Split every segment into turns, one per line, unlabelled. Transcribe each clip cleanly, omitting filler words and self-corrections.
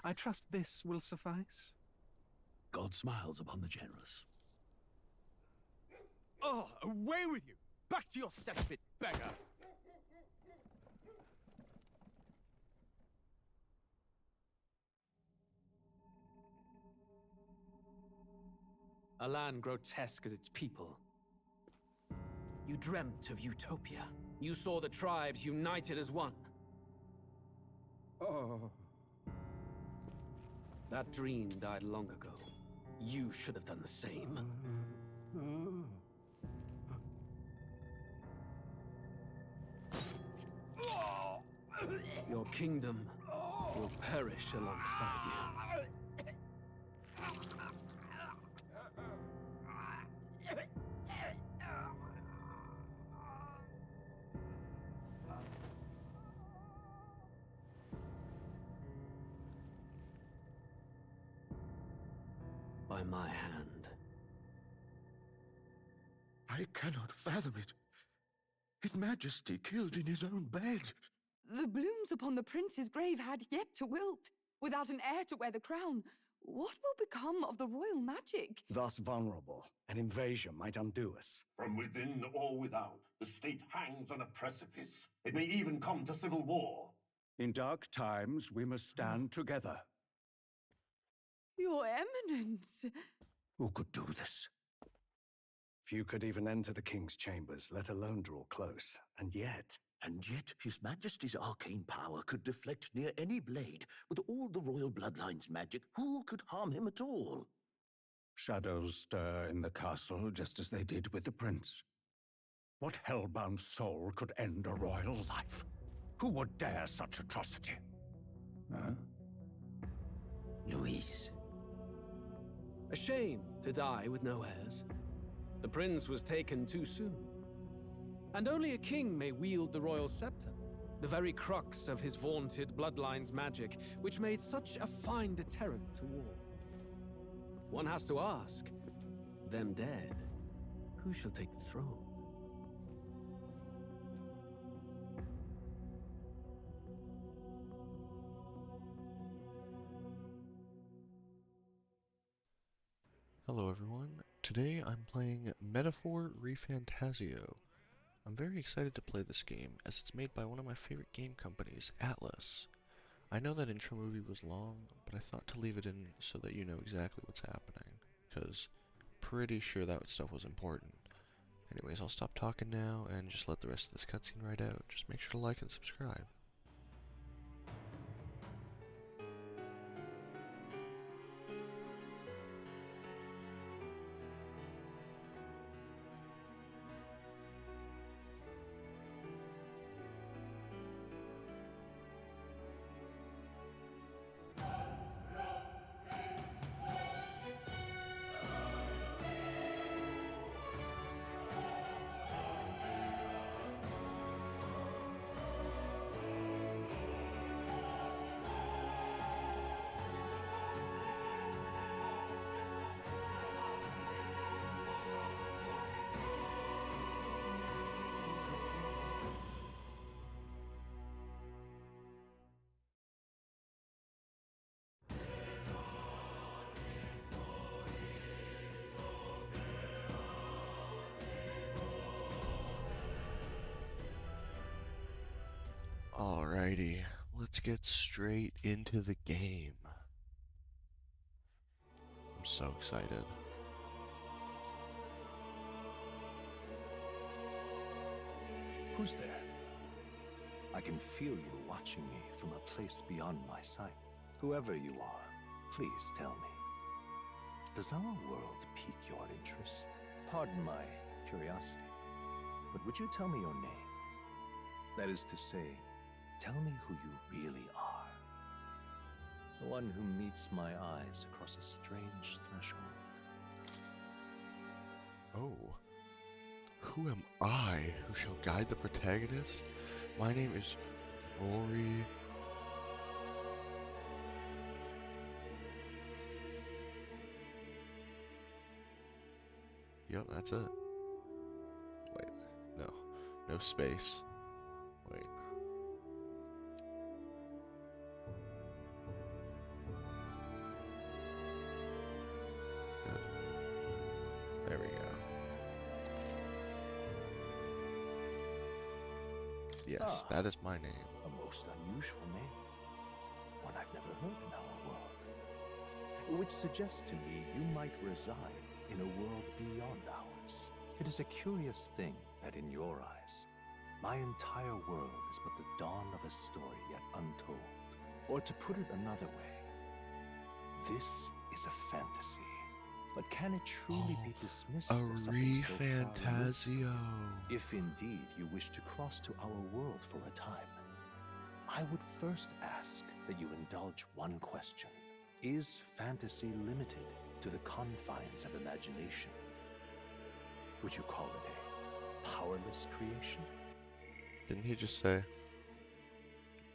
I trust this will suffice.
God smiles upon the generous.
Oh, away with you! Back to your cesspit, beggar! A land grotesque as its people. You dreamt of utopia. You saw the tribes united as one.
Oh.
That dream died long ago. You should have done the same. Your kingdom will perish alongside you. By my hand.
I cannot fathom it. His Majesty killed in his own bed.
The blooms upon the prince's grave had yet to wilt. Without an heir to wear the crown, what will become of the royal magic?
Thus vulnerable, an invasion might undo us.
From within or without, the state hangs on a precipice. It may even come to civil war.
In dark times, we must stand together.
Your Eminence!
Who could do this? Few could even enter the king's chambers, let alone draw close. And yet
His Majesty's arcane power could deflect near any blade. With all the royal bloodline's magic, who could harm him at all?
shadows stir in the castle just as they did with the prince. What hellbound soul could end a royal life? Who would dare such atrocity? Huh?
Louis.
A shame to die with no heirs. The prince was taken too soon. And only a king may wield the royal scepter, the very crux of his vaunted bloodline's magic, which made such a fine deterrent to war. One has to ask, them dead, who shall take the throne?
Hello everyone, today I'm playing Metaphor Refantazio. I'm very excited to play this game, as it's made by one of my favorite game companies, Atlus. I know that intro movie was long, but I thought to leave it in so that you know exactly what's happening, because pretty sure that stuff was important. Anyways, I'll stop talking now and just let the rest of this cutscene ride out. Just make sure to like and subscribe. Alrighty, let's get straight into the game. I'm so excited.
Who's there? I can feel you watching me from a place beyond my sight. Whoever you are, please tell me. Does our world pique your interest? Pardon my curiosity, but would you tell me your name? That is to say, tell me who you really are. The one who meets my eyes across a strange threshold.
Oh. Who am I who shall guide the protagonist? My name is Rory. Yep, that's it. Wait, no. No space. Wait. Yes, that is my name.
A most unusual name. One I've never heard in our world. Which suggests to me you might reside in a world beyond ours. It is a curious thing that in your eyes, my entire world is but the dawn of a story yet untold. Or to put it another way, this is a fantasy. But can it truly be dismissed
A
as something so far removed?
Refantazio.
If indeed you wish to cross to our world for a time, I would first ask that you indulge one question. Is fantasy limited to the confines of imagination? Would you call it a powerless creation?
Didn't he just say?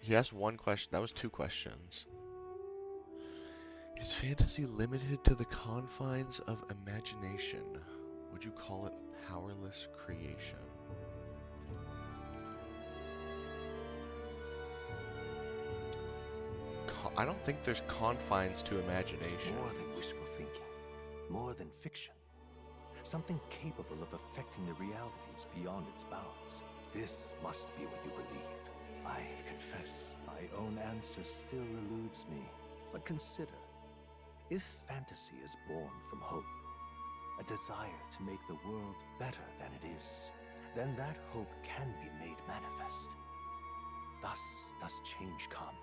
He asked one question. That was two questions. Is fantasy limited to the confines of imagination? Would you call it a powerless creation? I don't think there's confines to imagination.
More than wishful thinking, more than fiction. Something capable of affecting the realities beyond its bounds. This must be what you believe. I confess, my own answer still eludes me. But consider, if fantasy is born from hope, a desire to make the world better than it is, then that hope can be made manifest. Thus does change come,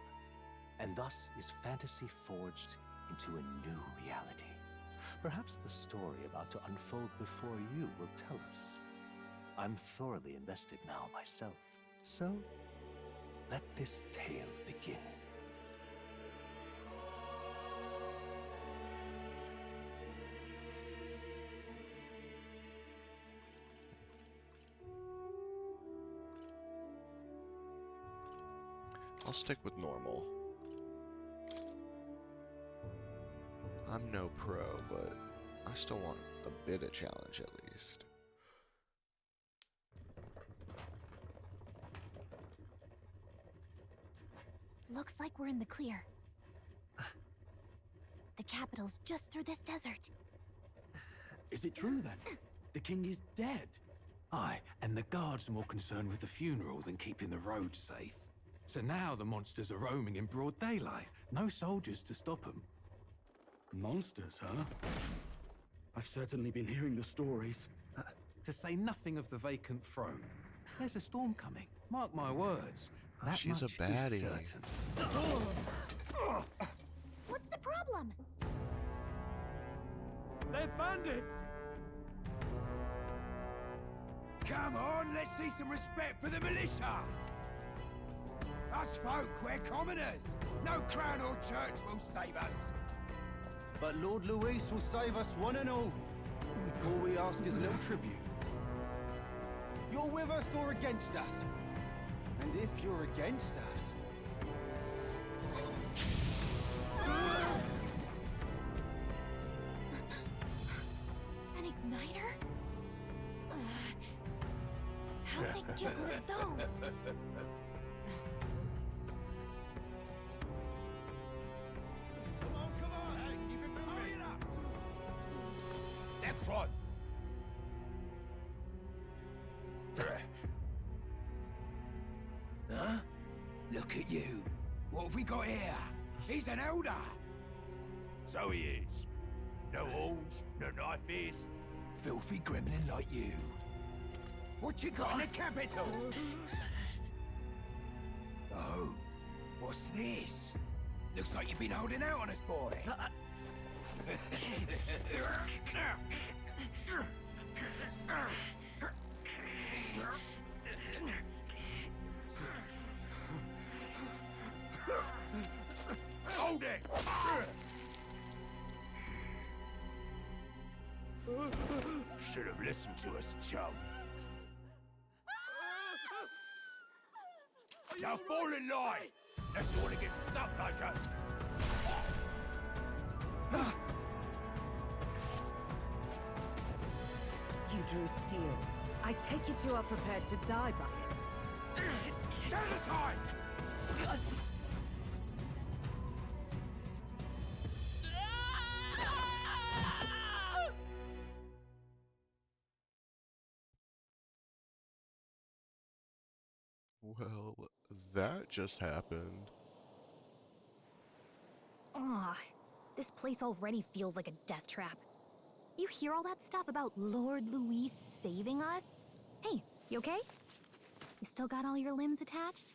and thus is fantasy forged into a new reality. Perhaps the story about to unfold before you will tell us. I'm thoroughly invested now myself, so let this tale begin.
I'll stick with normal. I'm no pro, but I still want a bit of challenge at least.
Looks like we're in the clear. The capital's just through this desert.
Is it true then? The king is dead? Aye, and the guards are more concerned with the funeral than keeping the roads safe. So now the monsters are roaming in broad daylight. No soldiers to stop them.
Monsters, huh? I've certainly been hearing the stories.
To say nothing of the vacant throne. There's a storm coming. Mark my words. That
She's a
much is
baddie.
certain.
What's the problem?
They're bandits!
Come on, let's see some respect for the militia! Us folk, we're commoners. No crown or church will save us.
But Lord Louis will save us one and all. All we ask is a little tribute. You're with us or against us? And if you're against us...
An igniter? How'd they get one of those?
Come on, hey, keep it moving. Hurry it up. That's right. Huh? Look at you. What have we got here? He's an elder. So he is. No horns, no knife ears. Filthy gremlin like you. What you got in the capital? Oh, what's this? Looks like you've been holding out on us, boy. Hold it! Should have listened to us, chum. Now fall in line! Unless you want to get stuck like us.
You drew steel. I take it you are prepared to die by it.
Stand aside!
Well, that just happened.
Ugh, this place already feels like a death trap. You hear all that stuff about Lord Louis saving us? Hey, you okay? You still got all your limbs attached?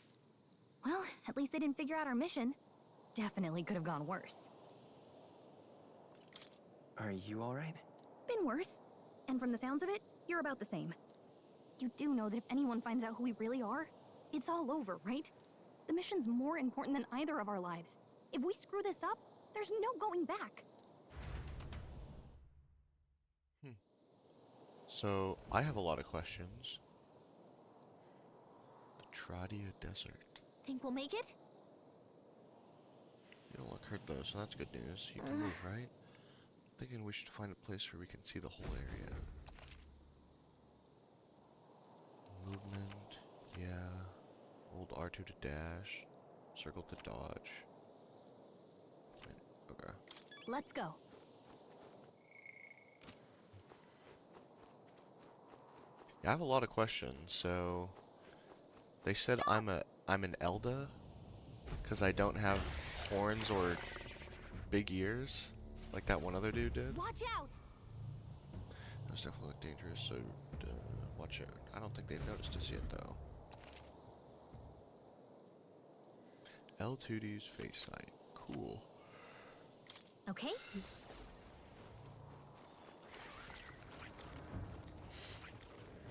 Well, at least they didn't figure out our mission. Definitely could have gone worse.
Are you alright?
Been worse. And from the sounds of it, you're about the same. You do know that if anyone finds out who we really are, it's all over, right? The mission's more important than either of our lives. If we screw this up, there's no going back.
So, I have a lot of questions. The Tradia Desert.
Think we'll make it?
You don't look hurt though, so that's good news. You can move, right? I'm thinking we should find a place where we can see the whole area. Movement, yeah. Hold R2 to dash. Circle to dodge. Okay.
Let's go.
Yeah, I have a lot of questions. So they said I'm an Elda because I don't have horns or big ears like that one other dude did.
Watch out!
Those definitely look dangerous, so watch out. I don't think they noticed us yet though. L2D's face sight. Cool.
Okay.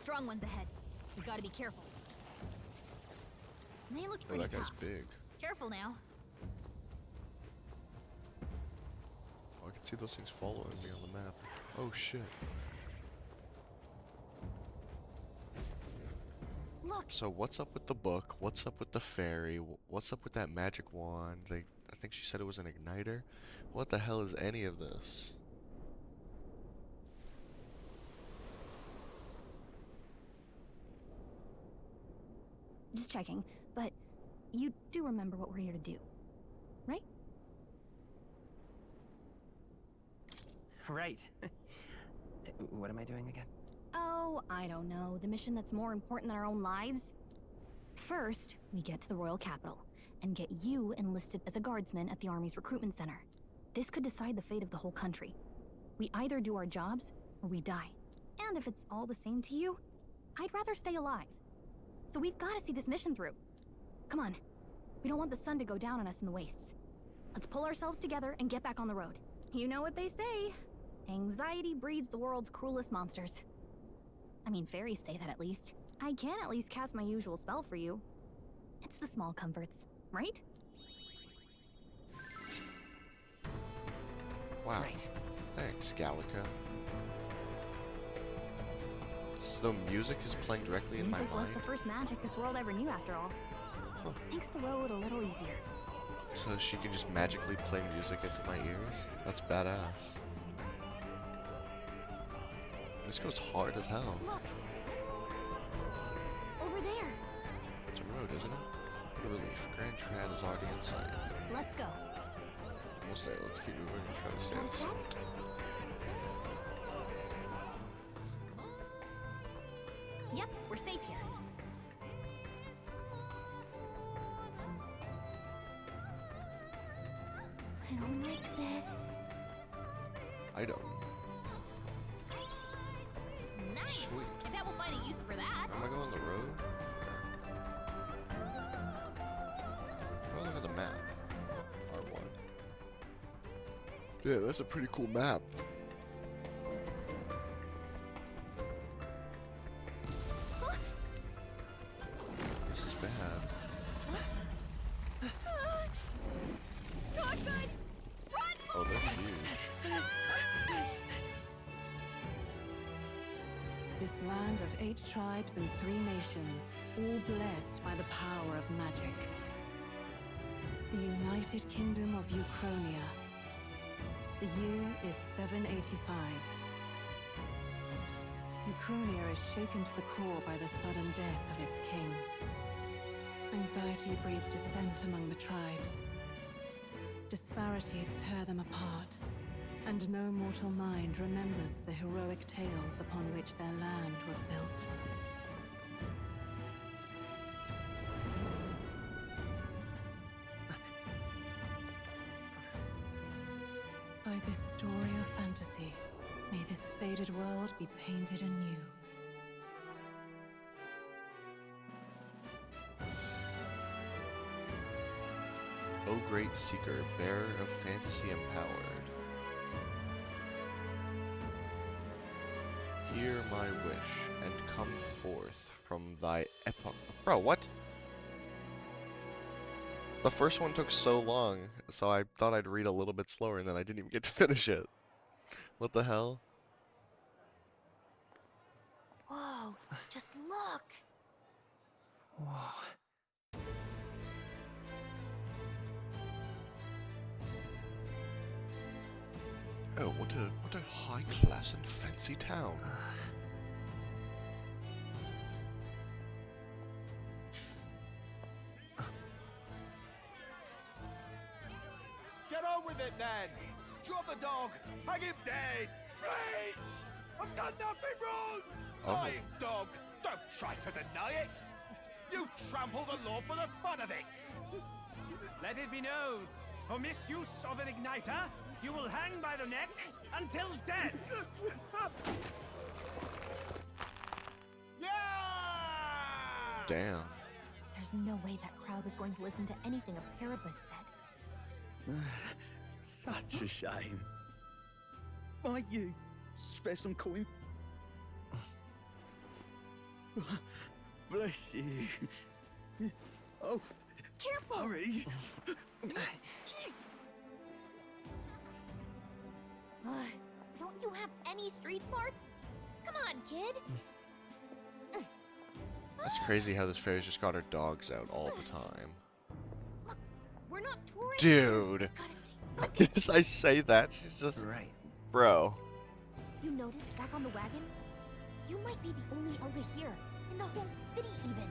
Strong ones ahead. We gotta be careful. They look
Oh,
pretty
that guy's
tough.
big.
Careful now.
Oh, I can see those things following me on the map. Oh shit.
Look.
So what's up with the book? What's up with the fairy? What's up with that magic wand? I think she said it was an igniter. What the hell is any of this?
Just checking, but you do remember what we're here to do, right?
Right. What am I doing again?
Oh, I don't know. The mission that's more important than our own lives? First, we get to the royal capital and get you enlisted as a guardsman at the army's recruitment center. This could decide the fate of the whole country. We either do our jobs or we die. And if it's all the same to you, I'd rather stay alive. So we've got to see this mission through. Come on. We don't want the sun to go down on us in the wastes. Let's pull ourselves together and get back on the road. You know what they say. Anxiety breeds the world's cruelest monsters. I mean, fairies say that at least. I can at least cast my usual spell for you. It's the small comforts, right?
Wow.
Right.
Thanks, Gallica. So the music is playing directly in my
Music was
mind?
the first magic this world ever knew, after all.
Huh.
Makes the road a little easier.
So she can just magically play music into my ears? That's badass. This goes hard as hell.
Look! Over there!
It's a road, isn't it? What a relief. Grand Trad is already in sight.
Let's go.
Almost there. Let's keep moving and try to stay in sight.
Yep, we're safe here. I don't like this.
I don't.
Nice!
Sweet.
I bet we'll find a use for that.
Am I going the road? Oh, look at the map. R1. Yeah, that's a pretty cool map. This is bad.
Not good! Run!
Oh, they're huge.
This land of 8 tribes and 3 nations, all blessed by the power of magic. The United Kingdom of Euchronia. The year is 785. Euchronia is shaken to the core by the sudden death of its king. Anxiety breeds dissent among the tribes. Disparities tear them apart, and no mortal mind remembers the heroic tales upon which their land was built. by this story of fantasy, may this faded world be painted anew.
O great seeker, bearer of fantasy empowered, hear my wish and come forth from thy epoch. Bro, what? The first one took so long, so I thought I'd read a little bit slower and then I didn't even get to finish it. What the hell?
Whoa, just look!
Whoa.
Oh, what a high class and fancy town.
Get on with it, then! Drop the dog! Hang him dead! Please! I've done nothing wrong! Lying dog! Don't try to deny it! You trample the law for the fun of it!
Let it be known, for misuse of an igniter, you will hang by the neck until dead!
Yeah!
Damn.
There's no way that crowd was going to listen to anything a Paribus said.
Such a shame. Might you spare some coin? Bless you. Oh,
careful!
Hurry!
Don't you have any street smarts? Come on, kid!
That's crazy how this fairy's just got her dogs out all the time.
Look, we're not tourists.
Dude! As I say that, she's just...
Right.
Bro.
You noticed back on the wagon? You might be the only elder here, in the whole city even.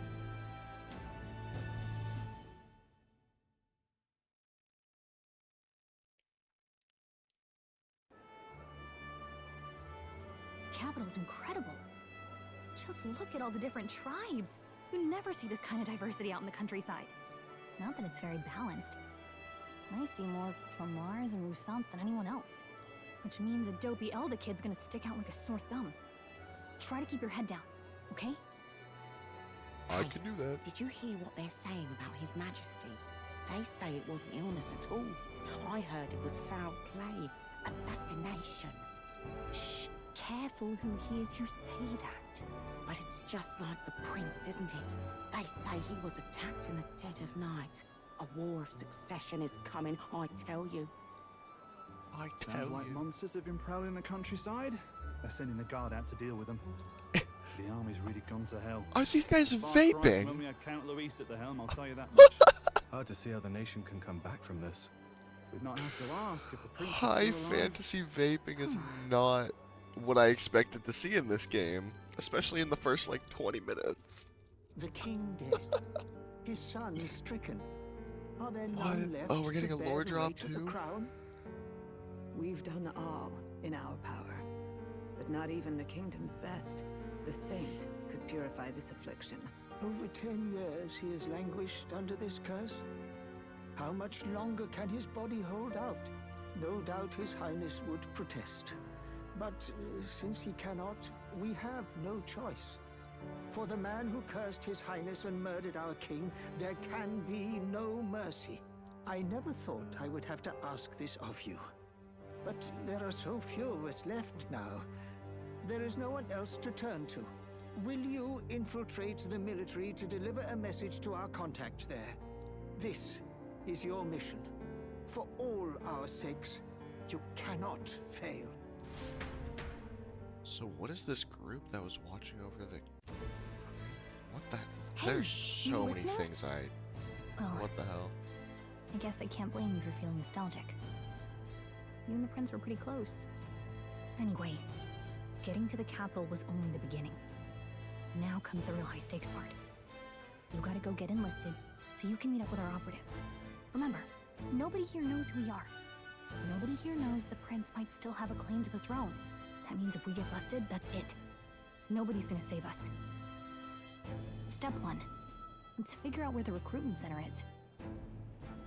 The capital's incredible. Just look at all the different tribes. You never see this kind of diversity out in the countryside. Not that it's very balanced. I see more Plamars and Roussants than anyone else. Which means a dopey Elder kid's gonna stick out like a sore thumb. Try to keep your head down, okay?
I can do that.
Did you hear what they're saying about His Majesty? They say it wasn't illness at all. I heard it was foul play, assassination.
Shh, careful who hears you say that.
But it's just like the prince, isn't it? They say he was attacked in the dead of night. A war of succession is coming, I tell you.
Sounds like monsters have been prowling the countryside. They're sending the guard out to deal with them. The army's really gone to hell.
Are these guys
Far
vaping?
cry when we had Count Louis at the helm, I'll tell you that much.
Hard to see how the nation can come back from this.
We'd not have to ask if the prince is
High
still alive.
fantasy vaping is not what I expected to see in this game. Especially in the first, like, 20 minutes.
The king dead. His son is stricken. Are there none left
Oh, we're getting
to
a
bear
lore
the
drop
weight of the
too?
crown?
We've done all in our power, but not even the kingdom's best, the saint, could purify this affliction.
Over 10 years he has languished under this curse. How much longer can his body hold out? No doubt His Highness would protest. But since he cannot, we have no choice. For the man who cursed His Highness and murdered our king, there can be no mercy. I never thought I would have to ask this of you. But there are so few of us left now. There is no one else to turn to. Will you infiltrate the military to deliver a message to our contact there? This is your mission. For all our sakes, you cannot fail.
So what is this group that was watching over the... What the...
Hey,
There's
you
so many
listening?
things I...
Oh.
What the hell?
I guess I can't blame you for feeling nostalgic. You and the prince were pretty close. Anyway, getting to the capital was only the beginning. Now comes the real high-stakes part. You gotta go get enlisted, so you can meet up with our operative. Remember, nobody here knows who we are. Nobody here knows the prince might still have a claim to the throne. That means if we get busted, that's it. Nobody's gonna save us. Step 1. Let's figure out where the recruitment center is.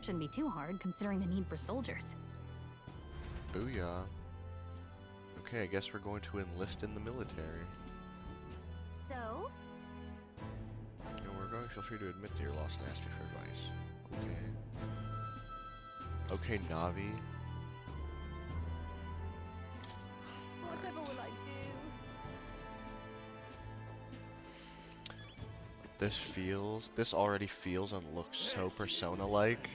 Shouldn't be too hard, considering the need for soldiers.
Booyah. Okay, I guess we're going to enlist in the military.
So?
And we're going, feel free to admit that you're lost and ask me for advice. Okay. Okay, Navi.
Whatever will I do?
This already feels and looks so Persona-like.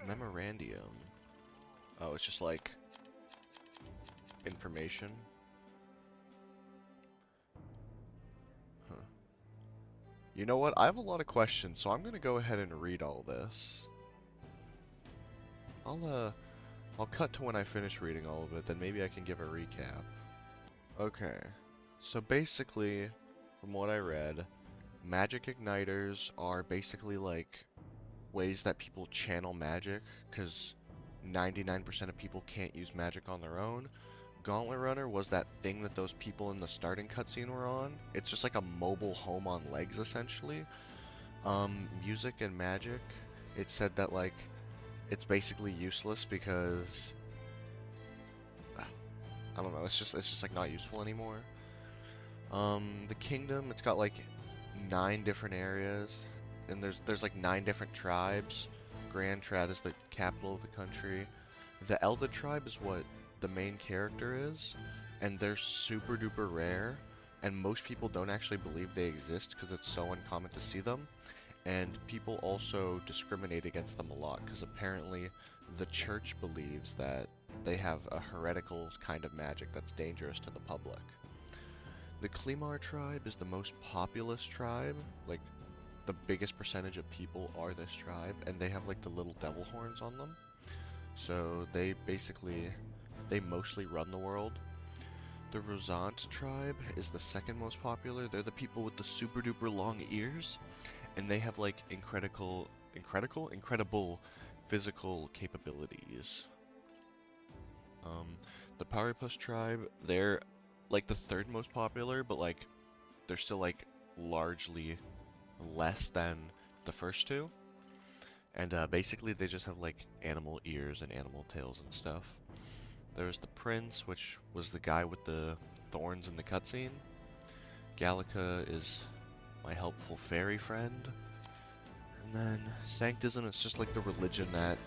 Memorandum. Oh, it's just like information. Huh. You know what? I have a lot of questions, so I'm gonna go ahead and read all this. I'll cut to when I finish reading all of it, then maybe I can give a recap. Okay. So basically, from what I read, magic igniters are basically like ways that people channel magic, because 99% of people can't use magic on their own. Gauntlet Runner was that thing that those people in the starting cutscene were on. It's just like a mobile home on legs, essentially. Music and magic, it said that like it's basically useless because I don't know, it's just like not useful anymore. The kingdom, it's got like 9 different areas, and there's like 9 different tribes. Grand Trad is the capital of the country. The Elda tribe is what the main character is, and they're super duper rare, and most people don't actually believe they exist because it's so uncommon to see them. And people also discriminate against them a lot because apparently the church believes that they have a heretical kind of magic that's dangerous to the public. The Klimar tribe is the most populous tribe, like the biggest percentage of people are this tribe, and they have like the little devil horns on them. So they mostly run the world. The Rosant tribe is the second most popular. They're the people with the super duper long ears, and they have like incredible physical capabilities. The Powerpuss tribe, they're like the third most popular, but like they're still like largely less than the first two. And basically they just have like animal ears and animal tails and stuff. There's the Prince, which was the guy with the thorns in the cutscene. Gallica is my helpful fairy friend. And then Sanctism is just like the religion that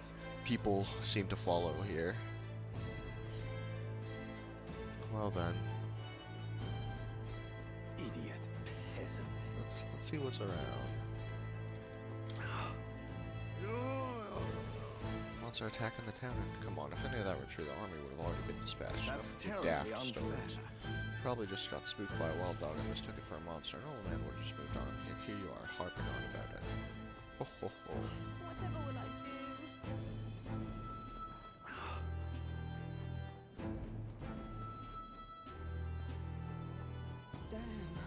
people seem to follow here. Well then.
Idiot peasants.
Let's see what's around. Monster attacking the town. Come on, if any of that were true, the army would have already been dispatched.
That's
Enough
terribly
daft
unfair.
stories. Probably just got spooked by a wild dog and mistook it for a monster. An old man would have just moved on. Yet here you are, harping on about it. Ho ho ho.
Whatever will I do? Damn.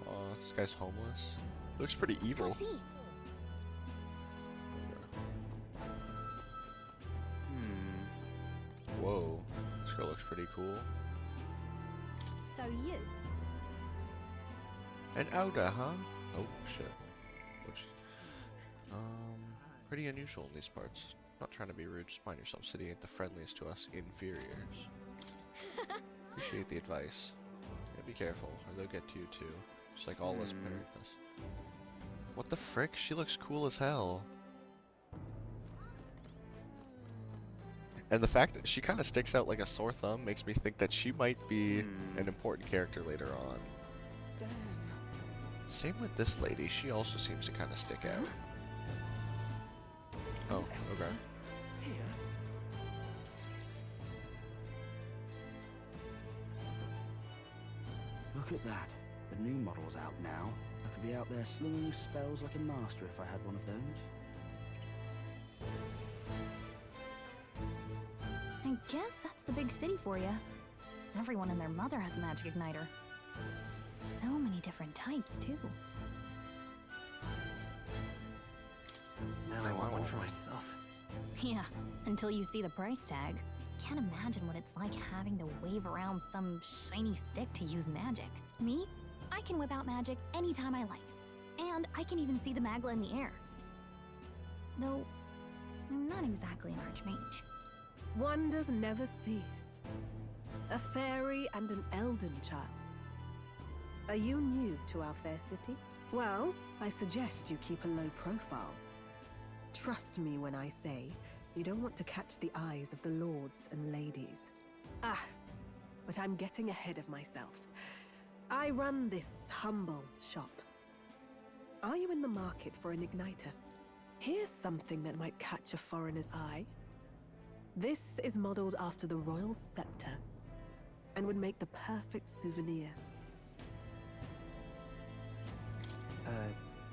Oh, this guy's homeless. Looks pretty evil. Whoa, this girl looks pretty cool.
So you?
An Ouda, huh? Oh shit. Which, pretty unusual in these parts. Not trying to be rude, just mind yourself. City ain't the friendliest to us inferiors. Appreciate the advice. Yeah, be careful, or they'll get to you too. Just like all us Peripas. What the frick? She looks cool as hell. And the fact that she kind of sticks out like a sore thumb makes me think that she might be an important character later on.
Damn.
Same with this lady, she also seems to kind of stick out. Oh, okay.
Here. Look at that. The new model's out now. I could be out there slinging spells like a master if I had one of those.
I guess that's the big city for you. Everyone and their mother has a magic igniter. So many different types, too.
Now I want one for myself.
Yeah, until you see the price tag. Can't imagine what it's like having to wave around some shiny stick to use magic. Me? I can whip out magic anytime I like. And I can even see the Magla in the air. Though, I'm not exactly an archmage.
Wonders never cease. A fairy and an elden child. Are you new to our fair city? Well, I suggest you keep a low profile. Trust me when I say you don't want to catch the eyes of the lords and ladies. Ah, but I'm getting ahead of myself. I run this humble shop. Are you in the market for an igniter? Here's something that might catch a foreigner's eye. This is modeled after the royal scepter and would make the perfect souvenir.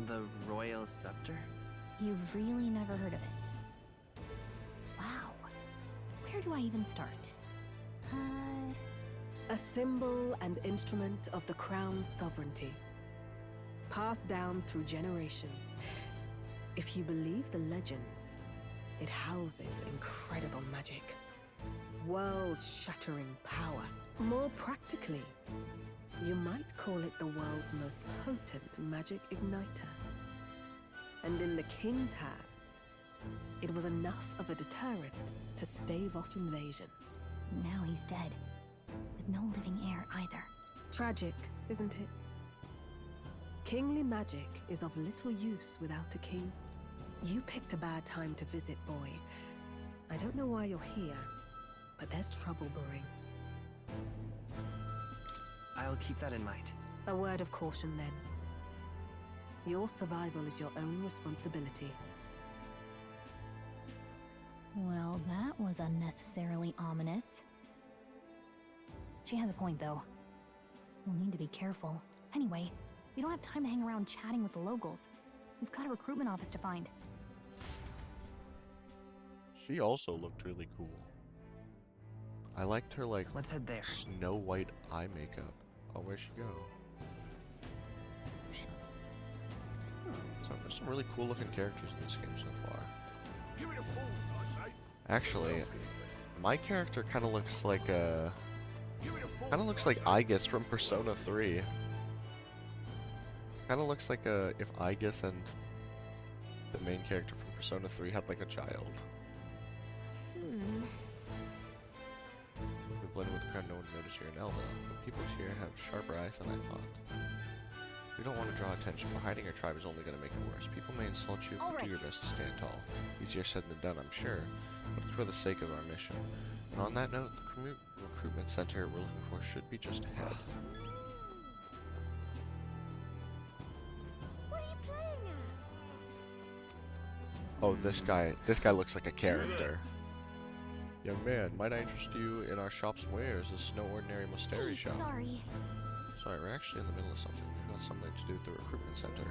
The royal scepter?
You've really never heard of it. Wow. Where do I even start?
A symbol and instrument of the crown's sovereignty. Passed down through generations. If you believe the legends, it houses incredible magic. World-shattering power. More practically, you might call it the world's most potent magic igniter. And in the king's hands, it was enough of a deterrent to stave off invasion.
Now he's dead, with no living heir either.
Tragic, isn't it? Kingly magic is of little use without a king. You picked a bad time to visit, boy. I don't know why you're here, but there's trouble brewing.
I'll keep that in mind.
A word of caution, then. Your survival is your own responsibility.
Well, that was unnecessarily ominous. She has a point, though. We'll need to be careful. Anyway, we don't have time to hang around chatting with the locals. We've got a recruitment office to find.
She also looked really cool. I liked her, like,
let's head there.
Snow White eye makeup. Oh, where'd she go? So there's some really cool looking characters in this game so far.
Give it a full, I say.
Actually, my character kind of looks like Aegis from Persona 3. Kind of looks like if Aegis and the main character from Persona 3 had like a child. We're blending with the crowd, no one noticed you're an Elda. The people here have sharper eyes than I thought. We don't want to draw attention, but hiding our tribe is only going to make it worse. People may insult you, but do your best to stand tall. Easier said than done, I'm sure, but it's for the sake of our mission. And on that note, the recruitment center we're looking for should be just ahead.
What are you playing at?
Oh, this guy looks like a character. Young man, might I interest you in our shop's wares? This is no ordinary Mosteri shop.
Sorry.
Sorry, we're actually in the middle of something. It has something to do with the recruitment center.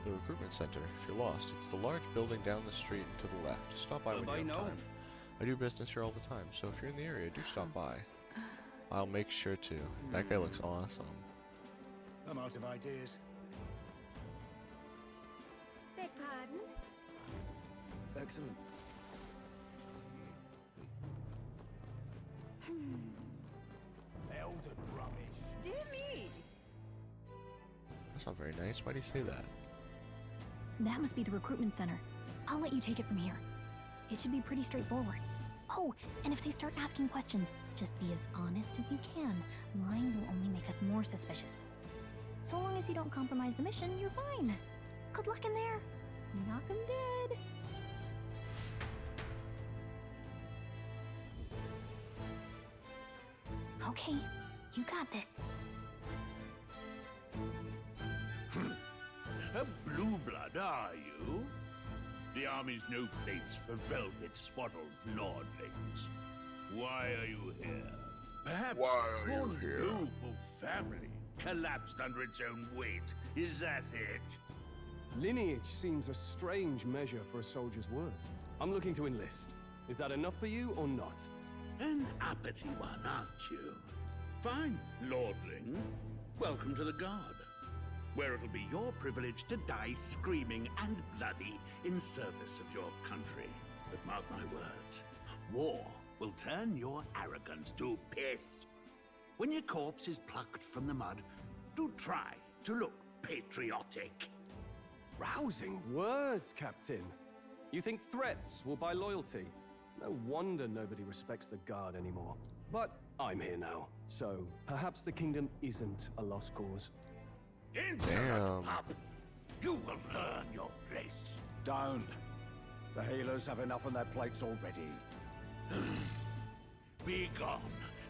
The recruitment center, if you're lost, it's the large building down the street to the left. Stop by when you have time. I do business here all the time, so if you're in the area, do stop by. I'll make sure to. That guy looks awesome.
I'm out of ideas.
Beg pardon?
Excellent. Elden rubbish.
Dear me!
That's not very nice. Why do you say that?
That must be the recruitment center. I'll let you take it from here. It should be pretty straightforward. Oh, and if they start asking questions, just be as honest as you can. Lying will only make us more suspicious. So long as you don't compromise the mission, you're fine. Good luck in there. Knock 'em dead. Okay, you got this.
A blue blood, are you? The army's no place for velvet-swaddled lordlings. Why are you here? Perhaps your noble family collapsed under its own weight. Is that it?
Lineage seems a strange measure for a soldier's worth. I'm looking to enlist. Is that enough for you or not?
An uppity one, aren't you? Fine, lordling. Welcome to the Guard, where it'll be your privilege to die screaming and bloody in service of your country. But mark my words, war will turn your arrogance to piss. When your corpse is plucked from the mud, do try to look patriotic.
Rousing words, Captain. You think threats will buy loyalty? No wonder nobody respects the Guard anymore. But I'm here now, so perhaps the kingdom isn't a lost cause.
Insolent pup! You will learn your place.
Don't. The healers have enough on their plates already.
Be gone,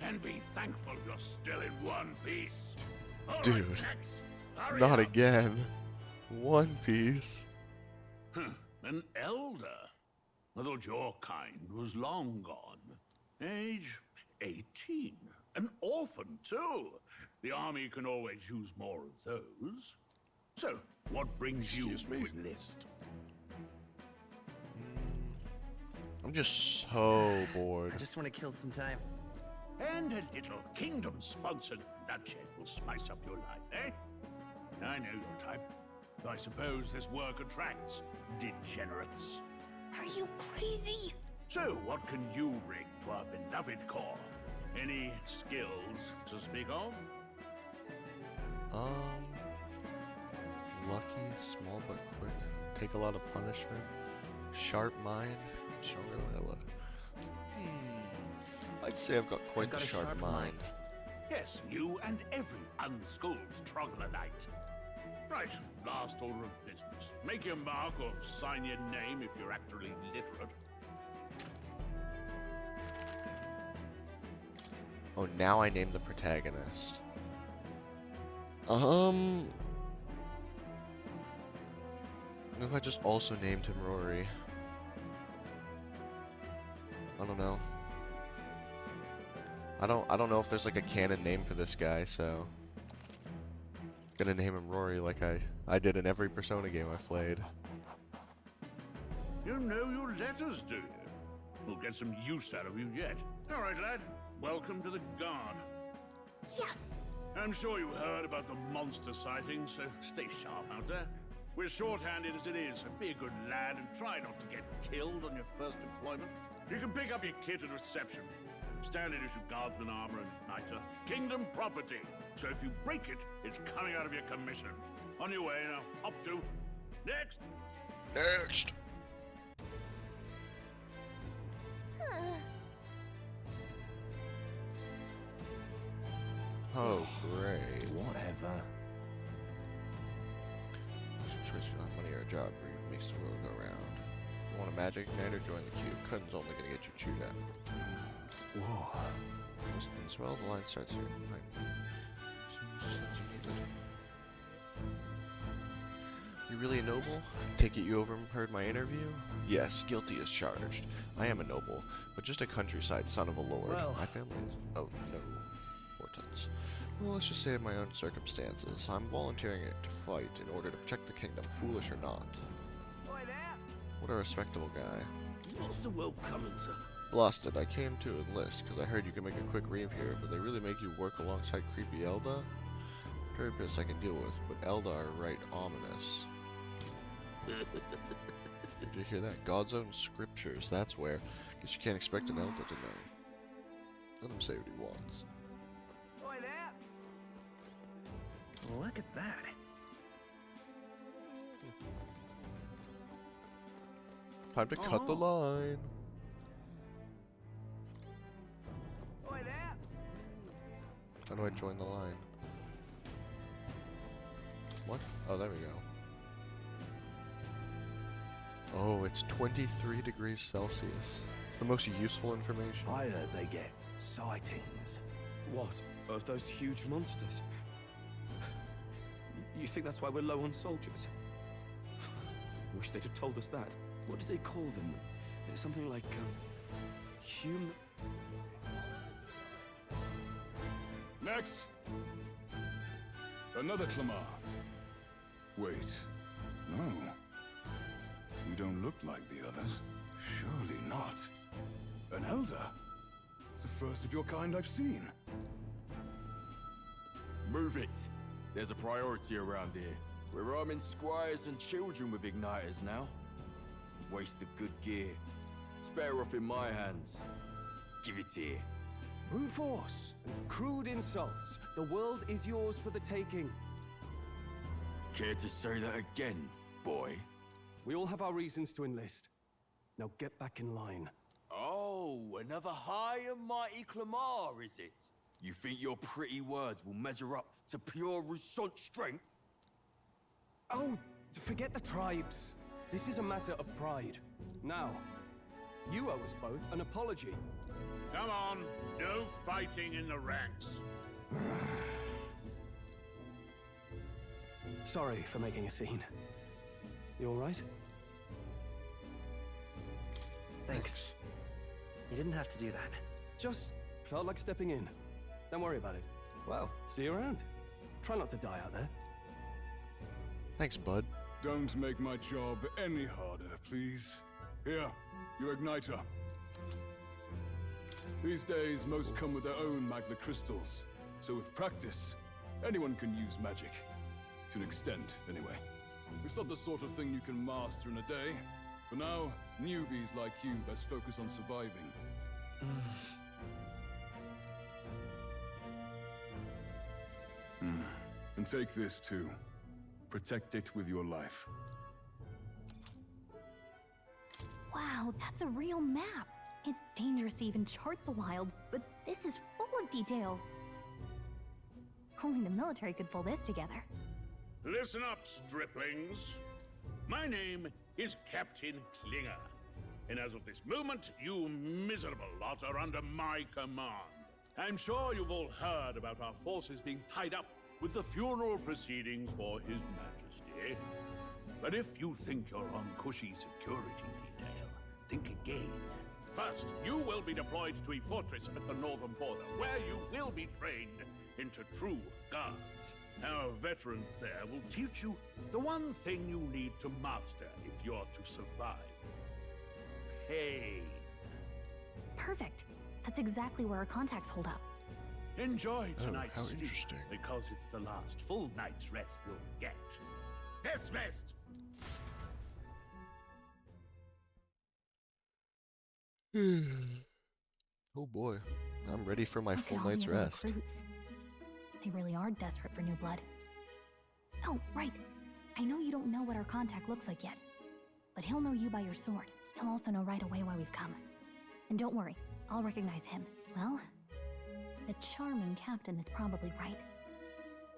and be thankful you're still in one piece. All right,
Dude,
next. Hurry
not
up.
again. One Piece.
An elder? I thought your kind was long gone. Age 18. An orphan, too. The army can always use more of those. So, what brings you to enlist?
I'm just so bored.
I just want to kill some time.
And a little kingdom-sponsored bloodshed will spice up your life, eh? I know your type. I suppose this work attracts degenerates.
Are you crazy?
So, what can you bring to our beloved corps? Any skills to speak of?
Lucky, small but quick, take a lot of punishment, sharp mind, stronger than I look. I'd say I've got quite a sharp mind.
Yes, you and every unschooled troglodyte. Right, last order of business. Make your mark or sign your name if you're actually literate.
Oh, now I name the protagonist. What if I just also named him Rory? I don't know. I don't know if there's like a canon name for this guy, so gonna name him Rory like I did in every Persona game I've played.
You know your letters, do you? We'll get some use out of you yet. All right, lad. Welcome to the Guard.
Yes!
I'm sure you heard about the monster sightings, so stay sharp out there. We're short-handed as it is, so be a good lad and try not to get killed on your first deployment. You can pick up your kit at reception. Standard issue guardsman armor and igniter. Kingdom property. So if you break it, it's coming out of your commission. On your way now. Up to. Next.
Next. Oh, great.
Whatever.
Choice for money or a job makes the world go round. You want a magic igniter? Join the queue. Cutting's only gonna get you chewed out.
Whoa.
As well, the line starts here. You really a noble? Take it you overheard my interview? Yes, guilty as charged. I am a noble, but just a countryside son of a lord.
Well.
My family is of no importance. Well, let's just say of my own circumstances. I'm volunteering it to fight in order to protect the kingdom, foolish or not. What a respectable guy.
What's the world coming to?
Blasted, I came to enlist because I heard you can make a quick reeve here, but they really make you work alongside creepy Elda? Therapists I can deal with, but Elda are right ominous. Did you hear that? God's own scriptures, that's where. Guess you can't expect an Elda to know. Let him say what he wants.
Look at that.
Time to cut the line. How do I join the line? What? Oh, there we go. Oh, it's 23 degrees Celsius. It's the most useful information.
I heard they get sightings.
What? Of those huge monsters? You think that's why we're low on soldiers? Wish they'd have told us that. What do they call them? Something like, human...
Next! Another Clamar. Wait. No. You don't look like the others. Surely not. An elder? It's the first of your kind I've seen.
Move it. There's a priority around here. We're arming squires and children with igniters now. Waste of good gear. It's better off in my hands. Give it here.
Brute force and crude insults. The world is yours for the taking.
Care to say that again, boy?
We all have our reasons to enlist. Now get back in line.
Oh, another high and mighty Clamar, is it? You think your pretty words will measure up to pure Rousant strength?
Oh, forget the tribes. This is a matter of pride. Now, you owe us both an apology.
Come on, no fighting in the ranks.
Sorry for making a scene. You all right?
Thanks. You didn't have to do that.
Just felt like stepping in. Don't worry about it. Well, see you around. Try not to die out there.
Thanks, bud.
Don't make my job any harder, please. Here, your igniter. These days, most come with their own magna crystals. So with practice, anyone can use magic. To an extent, anyway. It's not the sort of thing you can master in a day. For now, newbies like you best focus on surviving. And take this too. Protect it with your life.
Wow, that's a real map. It's dangerous to even chart the wilds, but this is full of details. Only the military could pull this together.
Listen up, striplings. My name is Captain Klinger, and as of this moment, you miserable lot are under my command. I'm sure you've all heard about our forces being tied up with the funeral proceedings for His Majesty. But if you think you're on cushy security detail, think again. First, you will be deployed to a fortress at the northern border, where you will be trained into true guards. Our veterans there will teach you the one thing you need to master if you're to survive. Pain.
Perfect. That's exactly where our contacts hold up.
Enjoy tonight's
how
sleep,
interesting.
because it's the last full night's rest you'll get. Dismissed!
Oh boy, I'm ready for my
Look
full
at all
night's
the other
rest.
recruits. They really are desperate for new blood. Oh, right. I know you don't know what our contact looks like yet, but he'll know you by your sword. He'll also know right away why we've come. And don't worry, I'll recognize him. Well, the charming captain is probably right.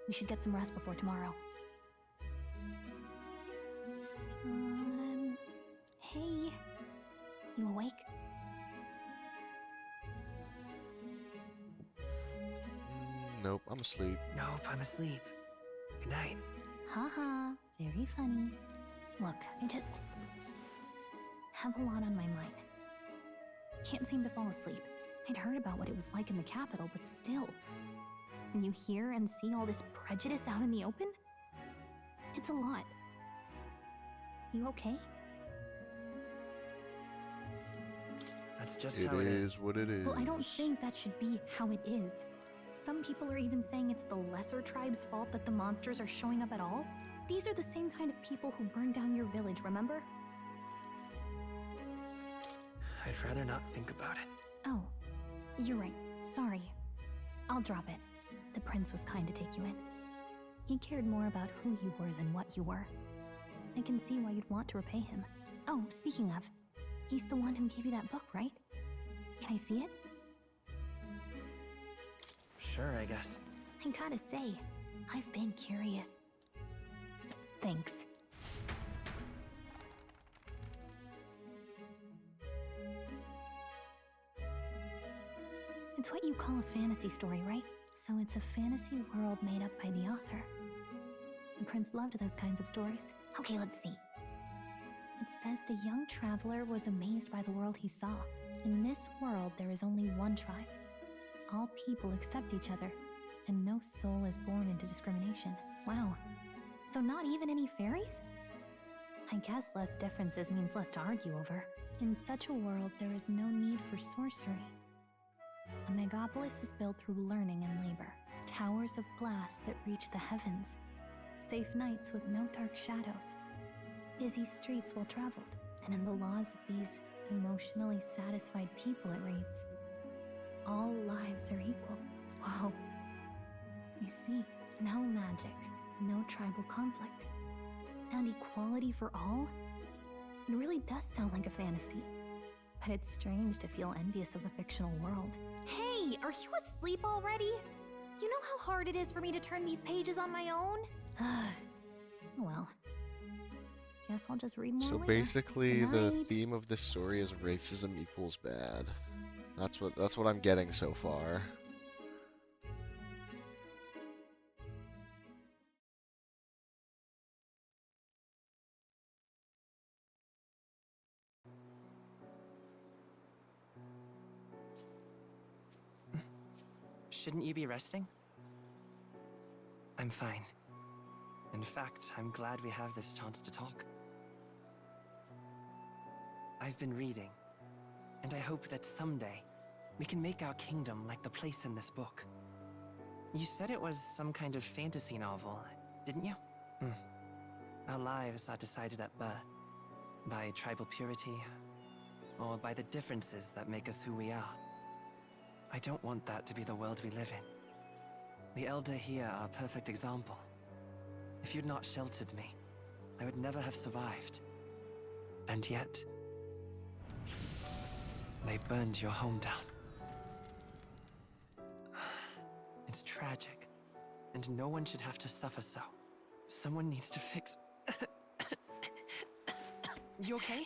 We should get some rest before tomorrow. Hey. You awake?
Nope, I'm asleep.
Nope, I'm asleep. Good night.
Haha, very funny. Look, I just have a lot on my mind. Can't seem to fall asleep. I'd heard about what it was like in the capital, but still. When you hear and see all this prejudice out in the open, it's a lot. You okay?
That's just
It
how it is.
is what it is.
Well, I don't think that should be how it is. Some people are even saying it's the lesser tribe's fault that the monsters are showing up at all. These are the same kind of people who burned down your village, remember?
I'd rather not think about it.
Oh, you're right. Sorry. I'll drop it. The prince was kind to take you in. He cared more about who you were than what you were. I can see why you'd want to repay him. Oh, speaking of, he's the one who gave you that book, right? Can I see it?
Sure, I guess.
I gotta say, I've been curious. Thanks. It's what you call a fantasy story, right? So it's a fantasy world made up by the author. The prince loved those kinds of stories. Okay, let's see. It says the young traveler was amazed by the world he saw. In this world, there is only one tribe. All people accept each other, and no soul is born into discrimination. Wow. So not even any fairies? I guess less differences means less to argue over. In such a world, there is no need for sorcery. A megapolis is built through learning and labor. Towers of glass that reach the heavens. Safe nights with no dark shadows. Busy streets well traveled. And in the laws of these emotionally satisfied people, it reads, all lives are equal. Whoa. You see, no magic, no tribal conflict. And equality for all? It really does sound like a fantasy. But it's strange to feel envious of the fictional world. Hey, are you asleep already? You know how hard it is for me to turn these pages on my own? Well, guess I'll just read more
So
later.
basically,
Good
the
night.
theme of this story is racism equals bad. That's what I'm getting so far.
Shouldn't you be resting? I'm fine. In fact, I'm glad we have this chance to talk. I've been reading, and I hope that someday we can make our kingdom like the place in this book. You said it was some kind of fantasy novel, didn't you? Our lives are decided at birth, by tribal purity, or by the differences that make us who we are. I don't want that to be the world we live in. The Elder here are a perfect example. If you'd not sheltered me, I would never have survived. And yet, they burned your home down. It's tragic, and no one should have to suffer so. Someone needs to fix... You okay?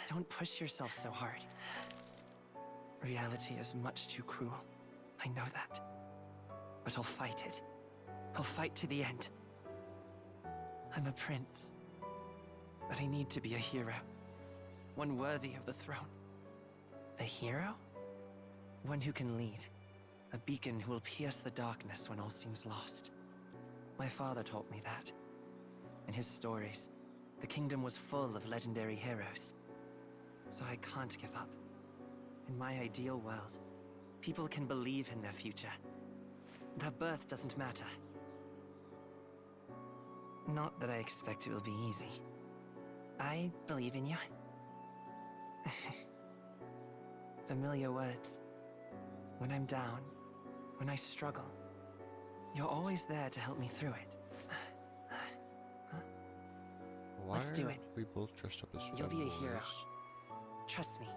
Don't push yourself so hard. Reality is much too cruel. I know that. But I'll fight it. I'll fight to the end. I'm a prince. But I need to be a hero. One worthy of the throne. A hero? One who can lead. A beacon who will pierce the darkness when all seems lost. My father taught me that. In his stories, the kingdom was full of legendary heroes. So I can't give up. In my ideal world, people can believe in their future. Their birth doesn't matter. Not that I expect it will be easy. I believe in you. Familiar words. When I'm down, when I struggle, you're always there to help me through it.
Why
Let's do
are
it.
we both dressed up as
You'll be a hero.
femboys?
Trust me.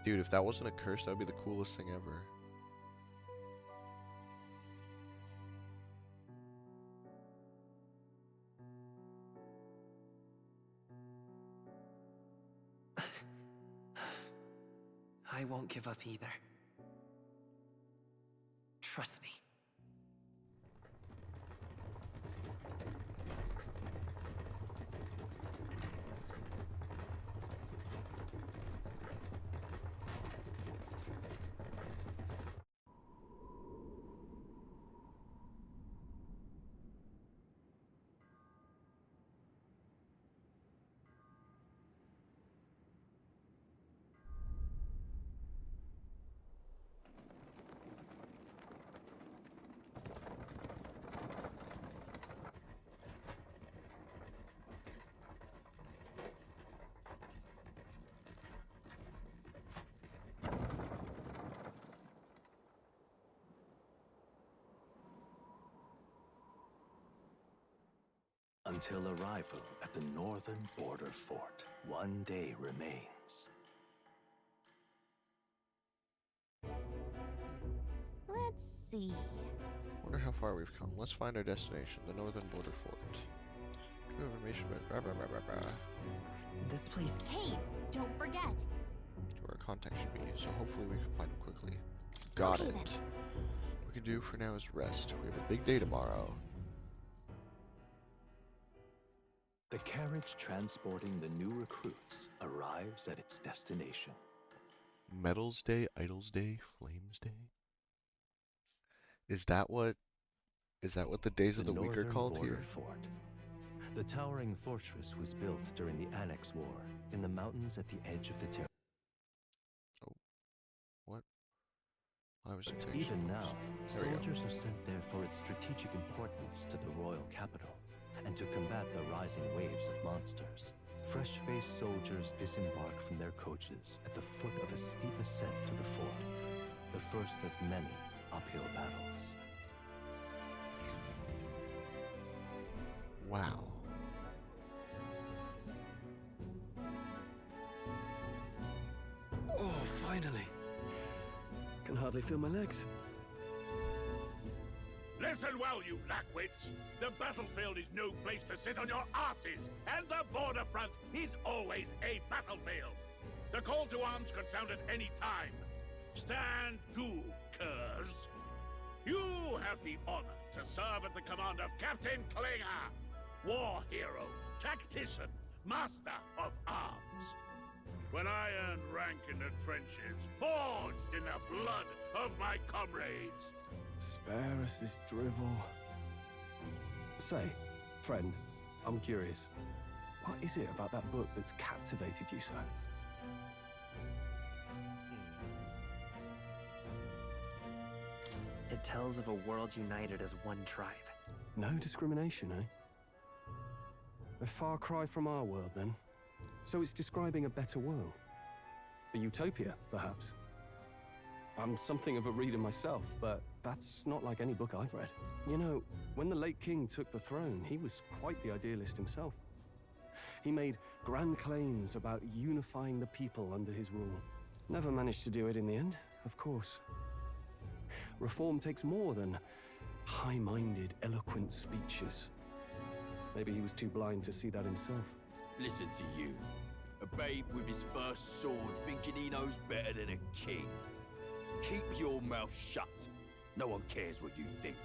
Dude, if that wasn't a curse, that would be the coolest thing ever.
I won't give up either. Trust me.
Until arrival at the northern border fort, one day remains.
Let's see.
Wonder how far we've come. Let's find our destination, the northern border fort. New information about
This place.
Hey, don't forget.
where our contact should be, so hopefully we can find it quickly. Got
Okay,
it.
then.
What we can do for now is rest. We have a big day tomorrow.
The carriage transporting the new recruits arrives at its destination.
Metals Day, Idols Day, Flames Day. Is that what the days of the week are
northern
called
border
here?
fort. The towering fortress was built during the Annex War in the mountains at the edge of the territory.
Oh. What? I was excited.
Even now,
There we go.
soldiers are sent there for its strategic importance to the royal capital, and to combat the rising waves of monsters. Fresh-faced soldiers disembark from their coaches at the foot of a steep ascent to the fort, the first of many uphill battles.
Wow.
Oh, finally. Can hardly feel my legs.
Listen well, you lackwits. The battlefield is no place to sit on your asses, and the border front is always a battlefield. The call to arms could sound at any time. Stand to, curs. You have the honor to serve at the command of Captain Klinger, war hero, tactician, master of arms. When I earned rank in the trenches, forged in the blood of my comrades.
Spare us this drivel. Say, friend, I'm curious. What is it about that book that's captivated you so?
It tells of a world united as one tribe.
No discrimination, eh? A far cry from our world, then. So it's describing a better world. A utopia, perhaps. I'm something of a reader myself, but that's not like any book I've read. You know, when the late king took the throne, he was quite the idealist himself. He made grand claims about unifying the people under his rule. Never managed to do it in the end, of course. Reform takes more than high-minded, eloquent speeches. Maybe he was too blind to see that himself.
Listen to you. A babe with his first sword thinking he knows better than a king. Keep your mouth shut. No one cares what you think.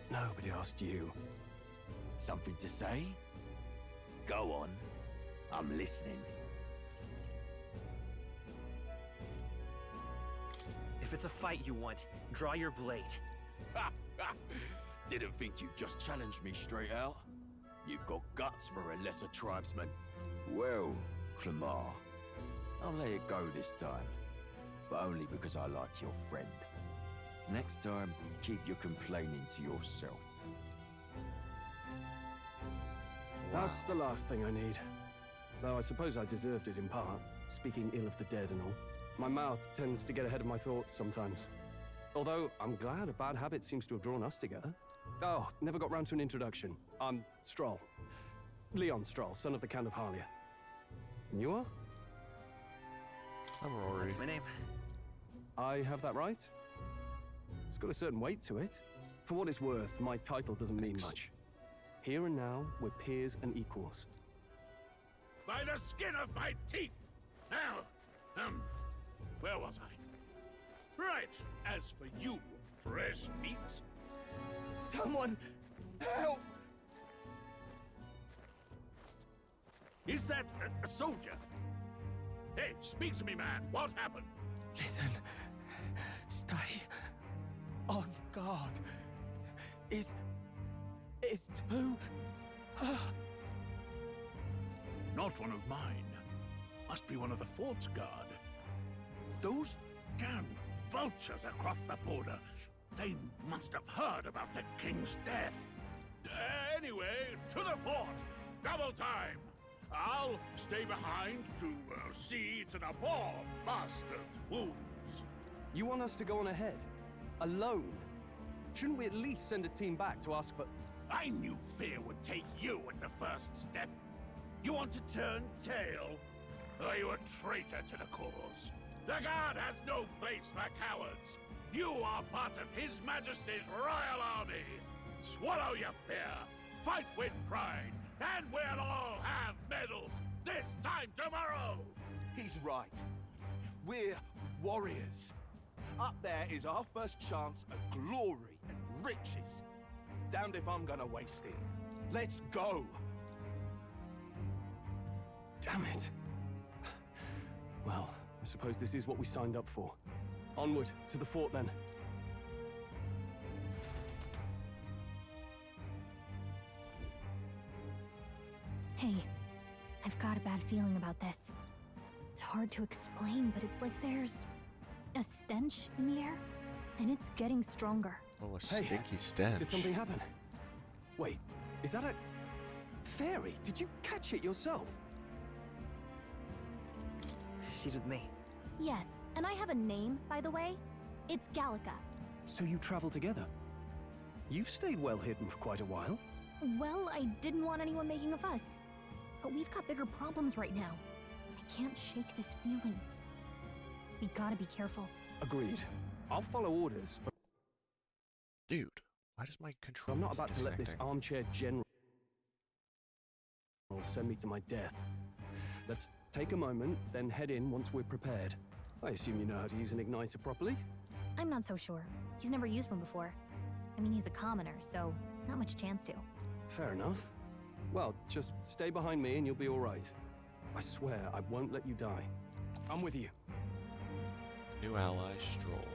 Nobody asked you.
Something to say? Go on. I'm listening.
If it's a fight you want, draw your blade.
Didn't think you'd just challenge me straight out. You've got guts for a lesser tribesman. Well, Clemar, I'll let it go this time. But only because I like your friend. Next time, keep your complaining to yourself.
That's the last thing I need. Though I suppose I deserved it in part, speaking ill of the dead and all. My mouth tends to get ahead of my thoughts sometimes. Although, I'm glad a bad habit seems to have drawn us together. Oh, never got round to an introduction. I'm Stroll. Leon Stroll, son of the Count of Harlia. And you are?
I'm Rory.
That's my name.
I have that right? It's got a certain weight to it. For what it's worth, my title doesn't mean much. Here and now, we're peers and equals.
By the skin of my teeth! Now, where was I? Right, as for you, fresh meat.
Someone, help!
Is that a soldier? Hey, speak to me, man. What happened?
Listen, stay on guard. It's too...
Not one of mine. Must be one of the fort's guard. Those damn vultures across the border. They must have heard about the king's death. Anyway, to the fort. Double time. I'll stay behind to see to the poor bastard's wounds.
You want us to go on ahead? Alone? Shouldn't we at least send a team back to ask for...
I knew fear would take you at the first step. You want to turn tail? Are you a traitor to the cause? The Guard has no place for cowards. You are part of His Majesty's Royal Army. Swallow your fear, fight with pride, and we'll all have medals this time tomorrow!
He's right. We're warriors. Up there is our first chance at glory and riches. Damned if I'm gonna waste it. Let's go!
Damn it. Well, I suppose this is what we signed up for. Onward, to the fort then.
Hey, I've got a bad feeling about this. It's hard to explain, but it's like there's a stench in the air, and it's getting stronger.
Oh, a stinky stench.
Did something happen? Wait, is that a fairy? Did you catch it yourself?
She's with me.
Yes, and I have a name, by the way. It's Gallica.
So you travel together? You've stayed well hidden for quite a while.
Well, I didn't want anyone making a fuss. But we've got bigger problems right now. I can't shake this feeling. We gotta be careful.
Agreed. I'll follow orders, but...
Dude, why does my control
I'm not about to let this
disconnecting?
armchair general send me to my death. Let's take a moment, then head in once we're prepared. I assume you know how to use an igniter properly?
I'm not so sure. He's never used one before. I mean, he's a commoner, so not much chance to.
Fair enough. Well, just stay behind me and you'll be all right. I swear I won't let you die. I'm with you.
New ally, Stroll.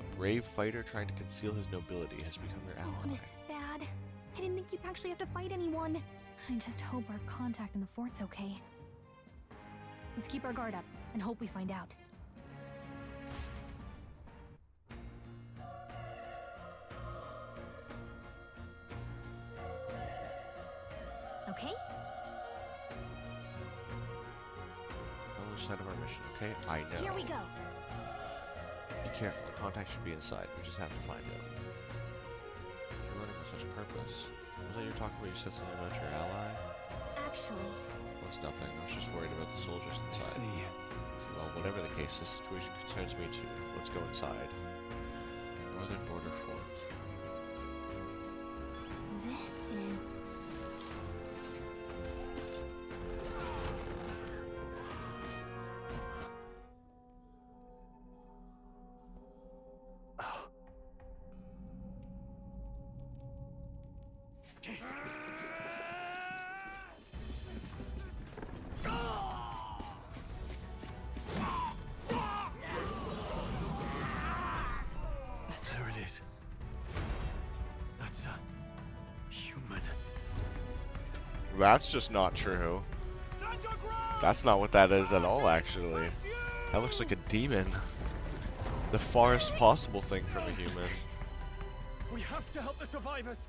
A brave fighter trying to conceal his nobility has become your ally.
Oh, this is bad. I didn't think you'd actually have to fight anyone. I just hope our contact in the fort's okay. Let's keep our guard up and hope we find out. Okay?
On which side of our mission, okay? I know.
Here we go.
Be careful, the contact should be inside. We just have to find it. You're running with such purpose. Was that you talking about? You said something about your ally?
Actually...
Well, it's nothing. I was just worried about the soldiers inside. See, well, whatever the case, this situation concerns me too. Let's go inside. Northern Border Fort.
This is...
There it is. That's a human.
That's just not true. That's not what that is at all, actually. That looks like a demon. The farthest possible thing from a human.
We have to help the survivors.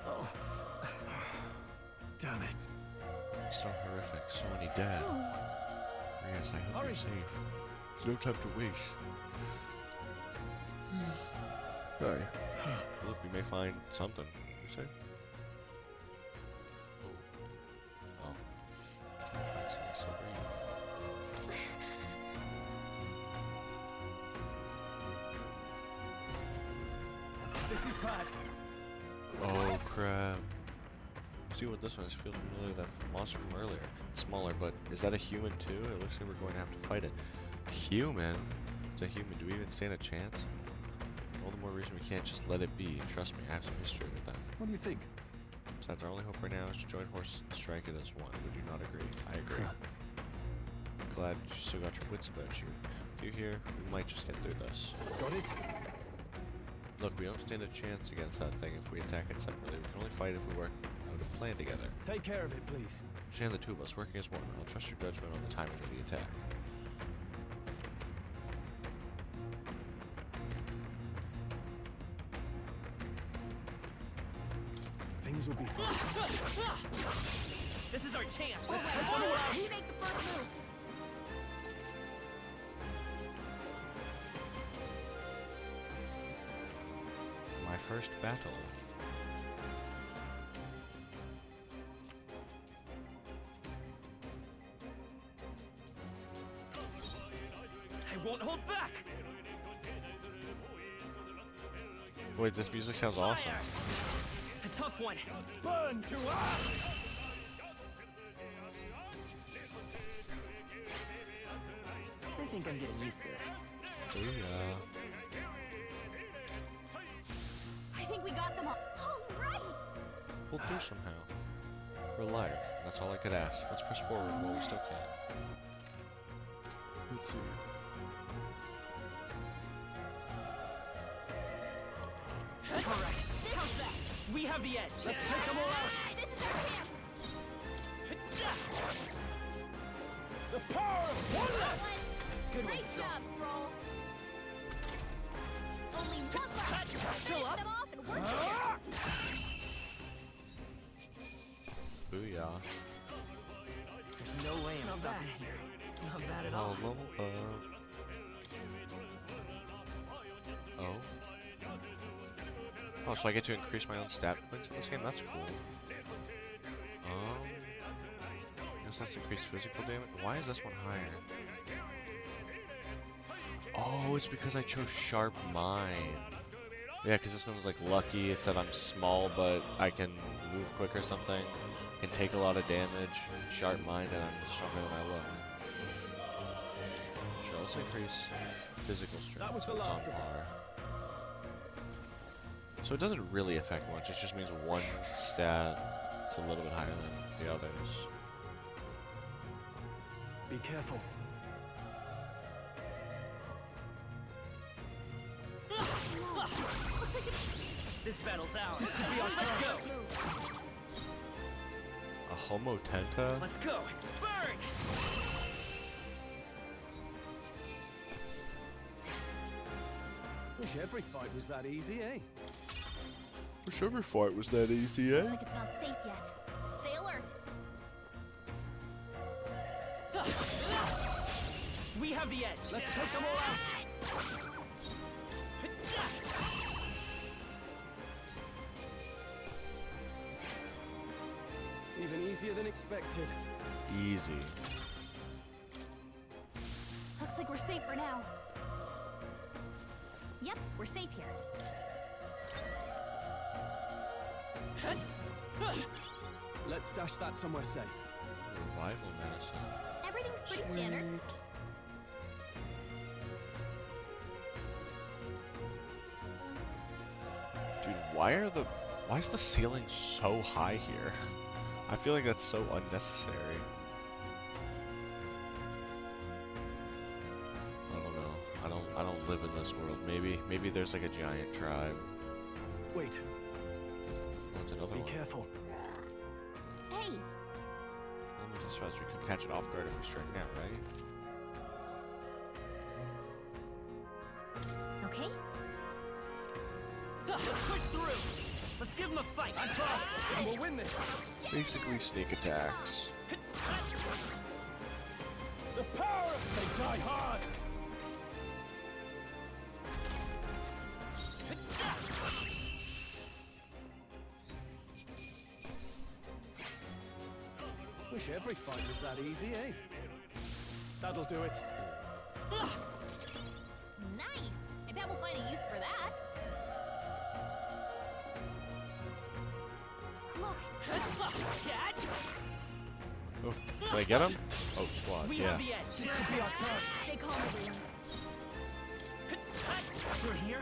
Oh. Damn it.
So horrific. So many dead. Yes, I hope you're safe. There's no time to waste. Okay. Look, we may find something. You say? Oh. Oh. Fancy so breathe.
This is bad.
Oh crap. See what this one is. Feels familiar to that monster from earlier. It's smaller, but is that a human too? It looks like we're going to have to fight it. Human? It's a human. Do we even stand a chance? All the more reason we can't just let it be. Trust me, I have some history with them.
What do you think?
Besides, our only hope right now is to join forces and strike it as one. Would you not agree? I agree. Glad you still got your wits about you. With you here, we might just get through this.
Got it?
Look, we don't stand a chance against that thing if we attack it separately. We can only fight if we work out a plan together.
Take care of it, please.
Understand the two of us working as one. I'll trust your judgment on the timing of the attack.
Things will be fine.
This is our chance.
Let's take them out.
We make the first move.
My first battle.
I won't hold back.
Wait, this music sounds awesome.
A tough one.
Burn to ash!
I think I'm getting used to this.
Yeah.
I think we got them all. All right!
We'll do somehow. We're alive. That's all I could ask. Let's press forward while we still can. Let's see.
All right. We have the edge. Let's take them all out.
This is our chance! Still up?
Booyah.
There's no way I'm stopping here. Not bad at all.
Level up. Oh. Oh, so I get to increase my own stat points in this game? That's cool. I guess that's increased physical damage. Why is this one higher? Oh, it's because I chose Sharp Mind. Yeah, because this one's like lucky. It said I'm small, but I can move quick or something. Can take a lot of damage. Sharp Mind, and I'm stronger than I look. Sure, let's increase physical strength.
That was the
so it's
last
on
of it.
par. So it doesn't really affect much. It just means one stat is a little bit higher than the others.
Be careful.
This battle's ours.
This could be our
Let's
chance.
go.
A Homotenta?
Let's go. Burn!
Wish every fight was that easy, eh?
Wish every fight was that easy, eh?
Looks like it's not safe yet. Stay alert.
We have the edge.
Let's take them all out. Even easier than expected.
Easy.
Looks like we're safe for now. Yep, we're safe here.
Let's stash that somewhere safe.
Revival medicine.
Everything's pretty standard.
Dude, why is the ceiling so high here? I feel like that's so unnecessary. I don't know. I don't live in this world. Maybe there's like a giant tribe.
Wait.
Oh, it's another
Be
one.
careful.
Hey,
Let me just we could catch it off guard if we strike now, right?
okay?
Let's push through. Let's give them a fight. I'm fast.
And we'll win this.
Basically sneak attacks.
The power of they die hard. Wish every fight was that easy, eh? That'll do it.
Nice! I bet we'll find a use for that. Look!
Catch!
Oh, did I get him? Oh, squad,
We
yeah.
have the edge. This could be our chance.
Stay calm, everyone.
Through here.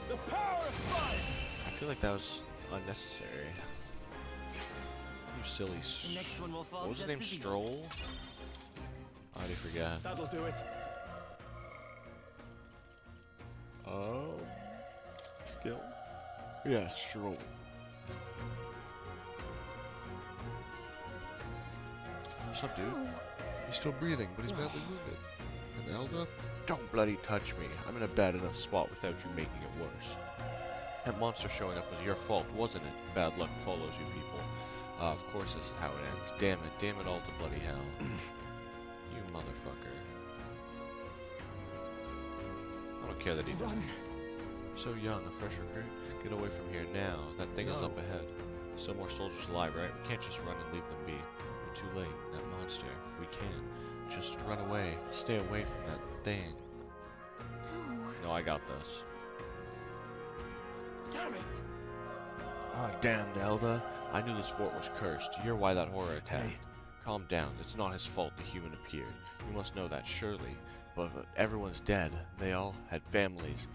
The power of fire.
I feel like that was unnecessary. You silly
The next one will fall
what was his
just
name?
as easy.
Stroll? I already forgot.
That'll do it.
Skill? Yeah, Stroll. What's up, dude? He's still breathing, but he's badly wounded. And Elda? Don't bloody touch me. I'm in a bad enough spot without you making it worse. That monster showing up was your fault, wasn't it? Bad luck follows you people. Of course this is how it ends. Damn it all to bloody hell. You motherfucker. I don't care that he died. You're so young, a fresh recruit. Get away from here now. That thing is up ahead. Still more soldiers alive, right? We can't just run and leave them be. We're too late. That monster. We can. Just run away. Stay away from that thing. No, I got this.
Damn it!
Ah, damned Elda. I knew this fort was cursed. You're why that horror attacked. Calm down. It's not his fault the human appeared. You must know that, surely. But everyone's dead. They all had families.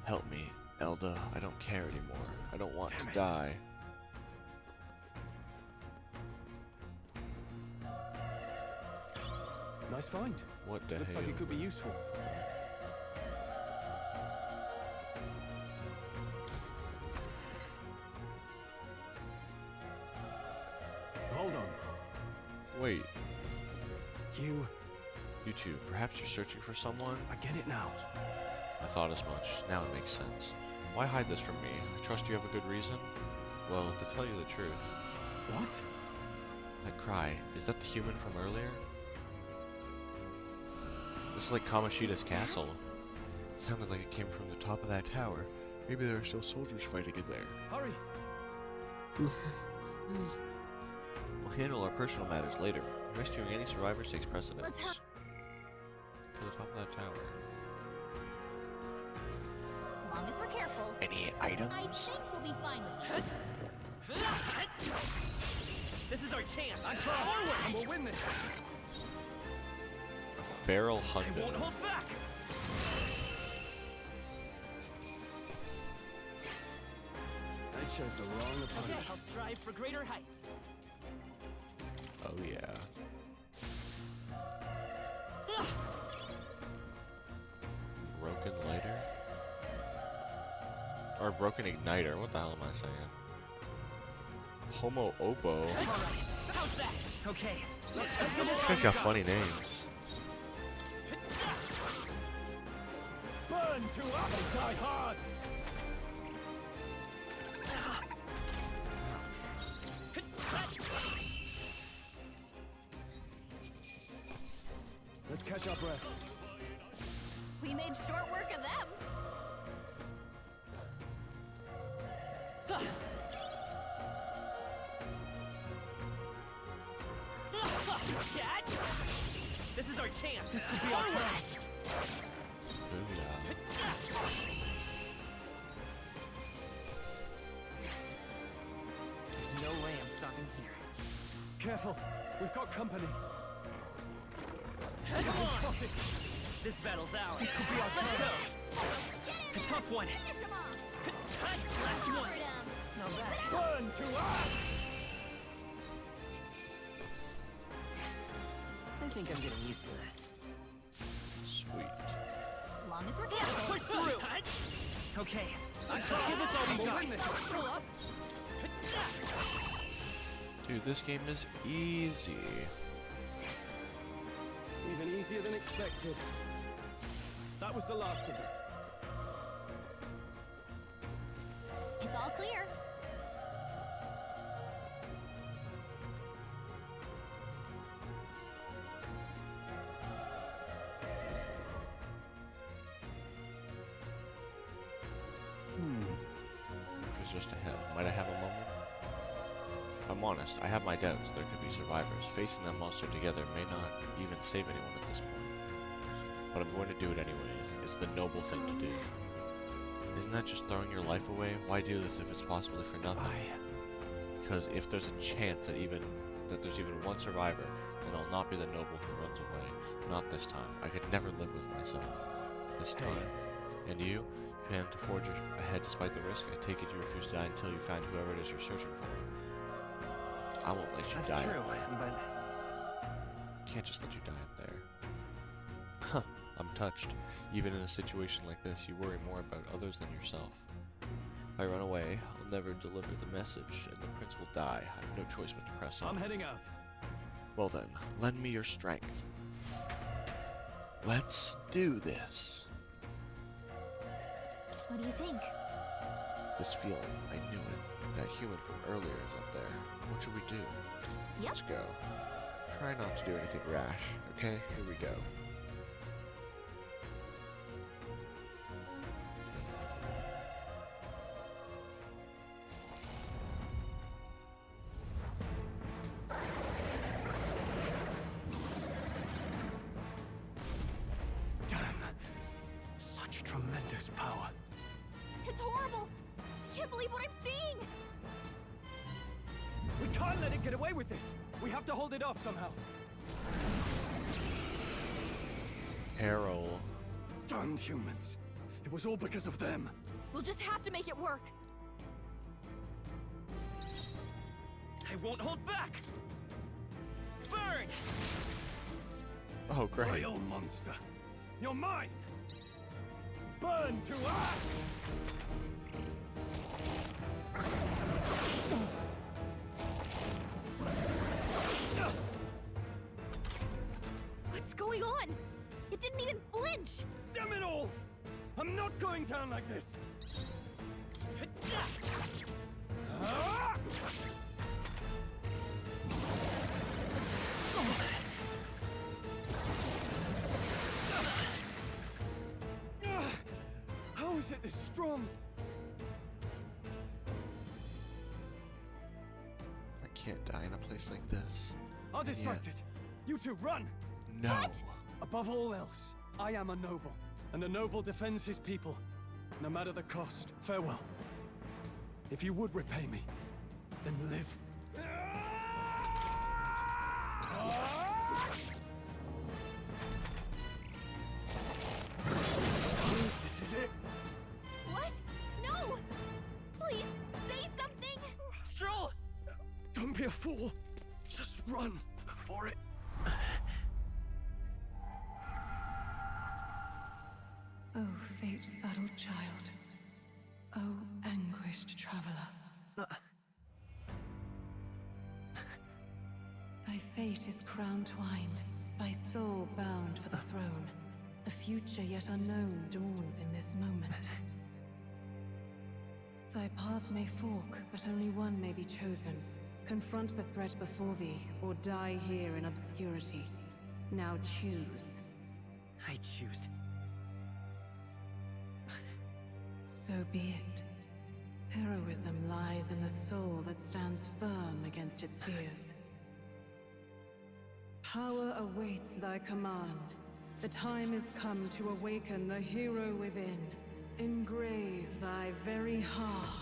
Help me, Elda. I don't care anymore. I don't want to die.
Nice find.
What the
Looks
hell?
like it could be useful. Hold on.
Wait.
You
two. Perhaps you're searching for someone?
I get it now.
I thought as much. Now it makes sense. Why hide this from me? I trust you have a good reason? Well, to tell you the truth.
What?
That cry, is that the human from earlier? This is like Kamoshida's castle. It sounded like it came from the top of that tower. Maybe there are still soldiers fighting in there.
Hurry!
We'll handle our personal matters later. Rescuing any survivors takes precedence. To the top of that tower.
As long as we're careful.
Any items?
I think we'll be fine with this.
This is our chance. I'm forward, and we'll win this.
A feral hunted.
Won't hold back.
I chose the wrong opponent.
Okay, I'll strive for greater heights.
Oh yeah. Broken lighter? Or broken igniter, what the hell am I saying? Homo Obo.
How's that? Okay.
These guys got funny names.
Burn to us, die hard!
Let's catch our breath.
We made short work of them.
This is our chance. This could be our chance. There's no way I'm stopping here.
Careful, we've got company.
Come on! This battle's ours. This could be our chance. A tough one. Last one. Now that.
Burn to us!
I think I'm getting used to this.
Sweet.
As long as we're careful.
Push through. Okay. Give us all we got. Pull up.
Dude, this game is easy.
Even easier than expected. That was the last of it.
It's all clear.
If it's just ahead, might I have a moment? If I'm honest, I have my doubts there could be survivors. Facing that monster together may not even save anyone at this point. But I'm going to do it anyways. It's the noble thing to do. Isn't that just throwing your life away? Why do this if it's possibly for nothing? Because if there's a chance that there's even one survivor, then I'll not be the noble who runs away. Not this time. I could never live with myself. This time. And you? You plan to forge ahead despite the risk? I take it you refuse to die until you find whoever it is you're searching for. I won't let you die.
That's true, but...
Can't just let you die up there. Huh. I'm touched. Even in a situation like this, you worry more about others than yourself. If I run away, I'll never deliver the message, and the prince will die. I have no choice but to press on.
I'm heading out.
Well then, lend me your strength. Let's do this.
What do you think?
This feeling, I knew it. That human from earlier is up there. What should we do?
Yep.
Let's go. Try not to do anything rash, okay? Here we go.
Such tremendous power.
It's horrible. I can't believe what I'm seeing.
We can't let it get away with this. We have to hold it off somehow.
Peril.
Damned humans. It was all because of them.
We'll just have to make it work.
I won't hold back. Burn!
Oh, great.
Royal monster. You're mine! Burn to us!
What's going on? It didn't even flinch.
Damn it all!
I'm not going down like this! How is it this strong?
I can't die in a place like this.
I'll distract it. You two, run!
No.
What? Above all else, I am a noble, and a noble defends his people, no matter the cost. Farewell. If you would repay me, then live. This is it.
What? No! Please, say something!
Stroll! Don't be a fool. Just run before it...
Oh, fate-saddled child. Oh, anguished traveler. Thy fate is crown-twined, thy soul bound for the throne. The future yet unknown dawns in this moment. Thy path may fork, but only one may be chosen. Confront the threat before thee, or die here in obscurity. Now choose.
I choose.
So be it. Heroism lies in the soul that stands firm against its fears. Power awaits thy command. The time is come to awaken the hero within. Engrave thy very heart.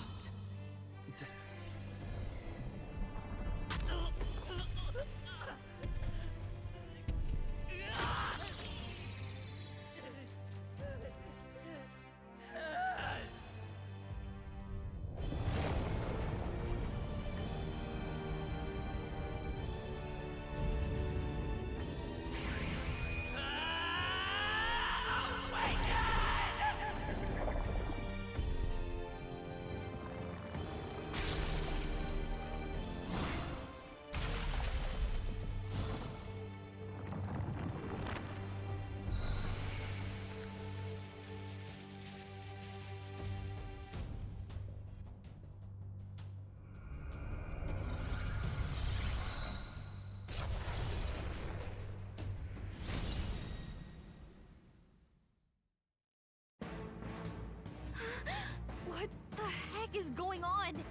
What the heck is going on?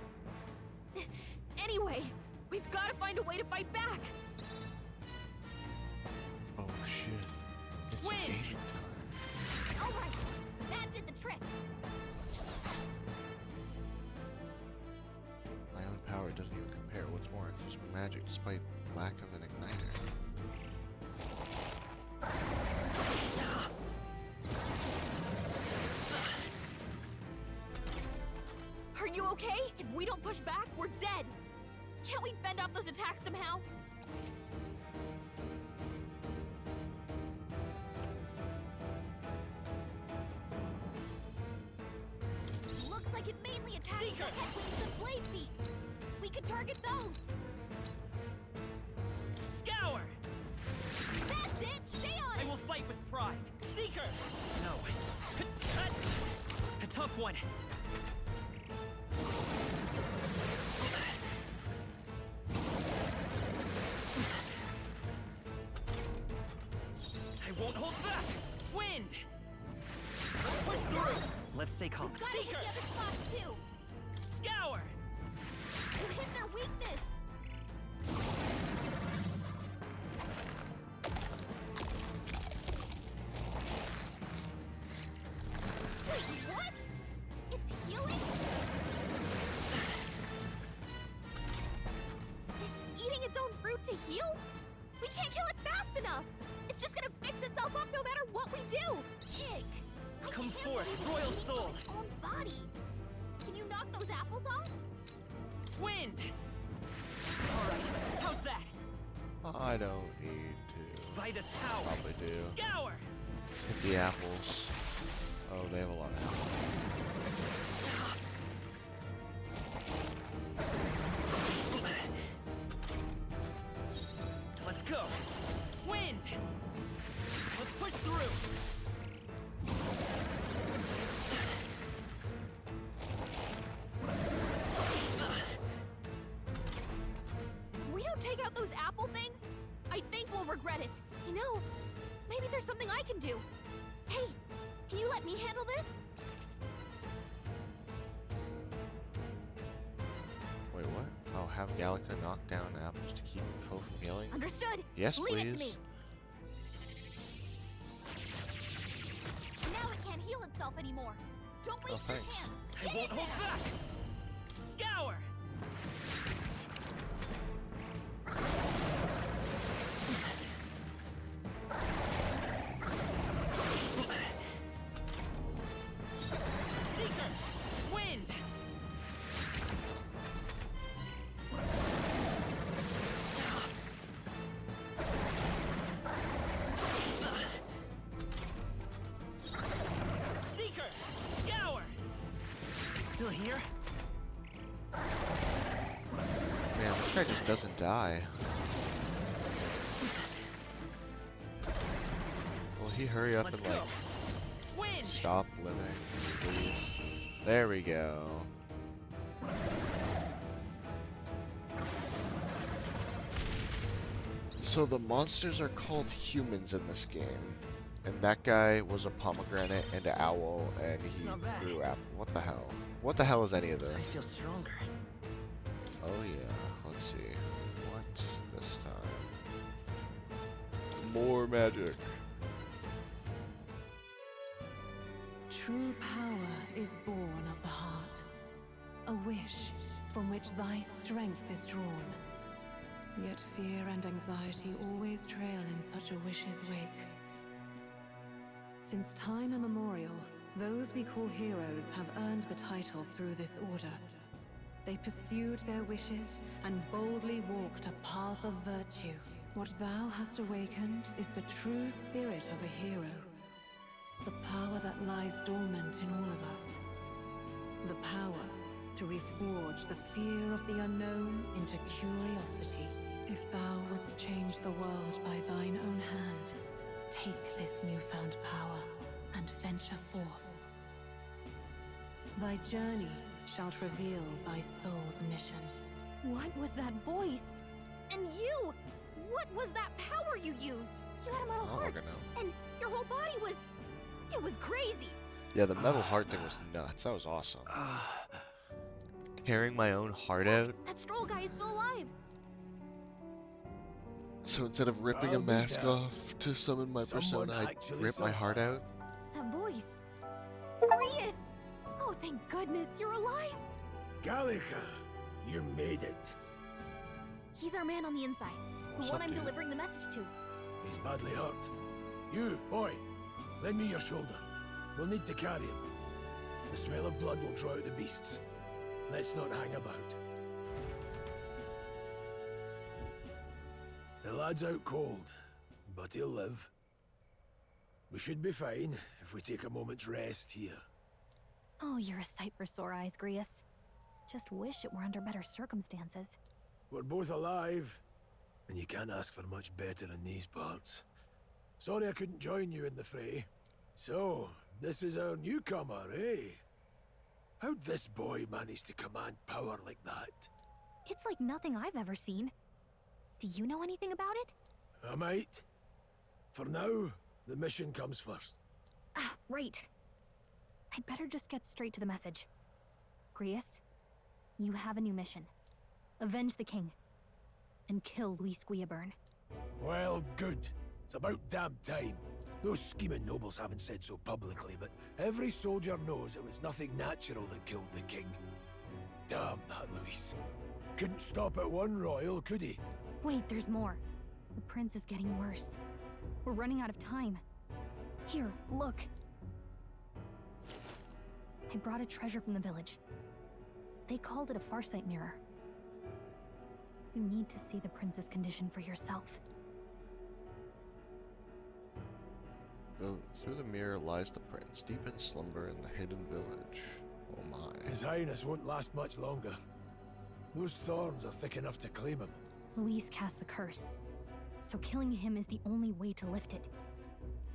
Anyway, we've got to find a way to fight back.
Oh shit. It's
Win!
gaming time.
All right, that did the trick.
My own power doesn't even compare. What's more, I can use magic despite lack of an igniter.
Are you okay? If we don't push back, we're dead. Can't we fend off those attacks somehow? Looks like it mainly attacks the headwinds and blade feet. We could target those.
Scour!
That's it! Stay on it!
I will fight with pride. Seeker! No. A tough one. I won't hold back! Wind! Let's push through! Let's stay calm.
Gotta hit the other spots too!
Scour!
You hit their weakness! Wait, what? It's healing? It's eating its own fruit to heal? We can't kill it fast enough! It's just gonna fix itself up no matter what we do! Ick!
Come forth, royal soul!
My own body! Can you knock those apples off?
Wind! Alright, how's that?
I don't need to.
Vitus power!
Probably do.
Scour!
Let's hit the apples. Oh, they have a lot of apples.
Let's go! Wind! Let's push through!
will regret it. You know, maybe there's something I can do. Hey, can you let me handle this?
Wait, what? Oh, have Gallica knock down apples to keep the foe from healing?
Understood.
Yes,
Leave
please.
it to me. Now it can't heal itself anymore. Don't waste your
thanks.
chance.
I
Get
won't
in
hold
there.
back! Scour! Seeker! Wind! Seeker! Scour! Still here?
Man, this guy just doesn't die. Will he hurry up and like stop living, please? There we go. So the monsters are called humans in this game. And that guy was a pomegranate and an owl, and he grew apple. What the hell? What the hell is any of
I
this?
feel stronger.
Oh yeah, let's see. What's this time? More magic.
True power is born of the heart, a wish from which thy strength is drawn. Yet fear and anxiety always trail in such a wish's wake. Since time immemorial, those we call heroes have earned the title through this order. They pursued their wishes and boldly walked a path of virtue. What thou hast awakened is the true spirit of a hero. The power that lies dormant in all of us. The power to reforge the fear of the unknown into curiosity. If thou wouldst change the world by thine own hand, take this newfound power and venture forth. Thy journey shalt reveal thy soul's mission.
What was that voice? And you! What was that power you used? You had a metal heart, and your whole body was... It was crazy!
Yeah, the metal heart thing was nuts. That was awesome. Tearing my own heart out.
That Stroll guy is still alive!
So instead of ripping a mask off to summon my persona, I rip my heart out.
That voice... Grius! Oh, thank goodness you're alive!
Gallica, you made it.
He's our man on the inside. The one I'm delivering the message to.
He's badly hurt. You, boy, lend me your shoulder. We'll need to carry him. The smell of blood will draw out the beasts. Let's not hang about. The lad's out cold, but he'll live. We should be fine if we take a moment's rest here.
Oh, you're a sight for sore eyes, Grius. Just wish it were under better circumstances.
We're both alive, and you can't ask for much better in these parts. Sorry I couldn't join you in the fray. So, this is our newcomer, eh? How'd this boy manage to command power like that?
It's like nothing I've ever seen. Do you know anything about it?
I might. For now, the mission comes first.
Ah, right. I'd better just get straight to the message. Grius, you have a new mission. Avenge the king. And kill Louis Guiabern.
Well, good. It's about damn time. Those scheming nobles haven't said so publicly, but every soldier knows it was nothing natural that killed the king. Damn that Louis. Couldn't stop at one royal, could he?
Wait, there's more. The prince is getting worse. We're running out of time. Here, look. I brought a treasure from the village. They called it a farsight mirror. You need to see the prince's condition for yourself.
Through the mirror lies the prince, deep in slumber in the hidden village. Oh my.
His highness won't last much longer. Those thorns are thick enough to claim him.
Louis cast the curse, so killing him is the only way to lift it.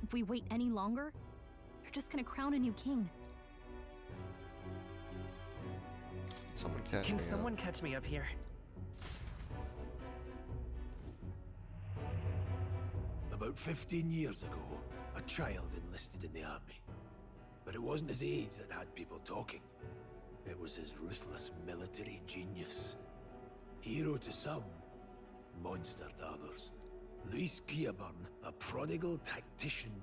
If we wait any longer, you're just gonna crown a new king.
Someone catch
Can
me
someone
up.
catch me up here?
About 15 years ago, a child enlisted in the army. But it wasn't his age that had people talking. It was his ruthless military genius. Hero to some, monster to others. Louis Guiabern, a prodigal tactician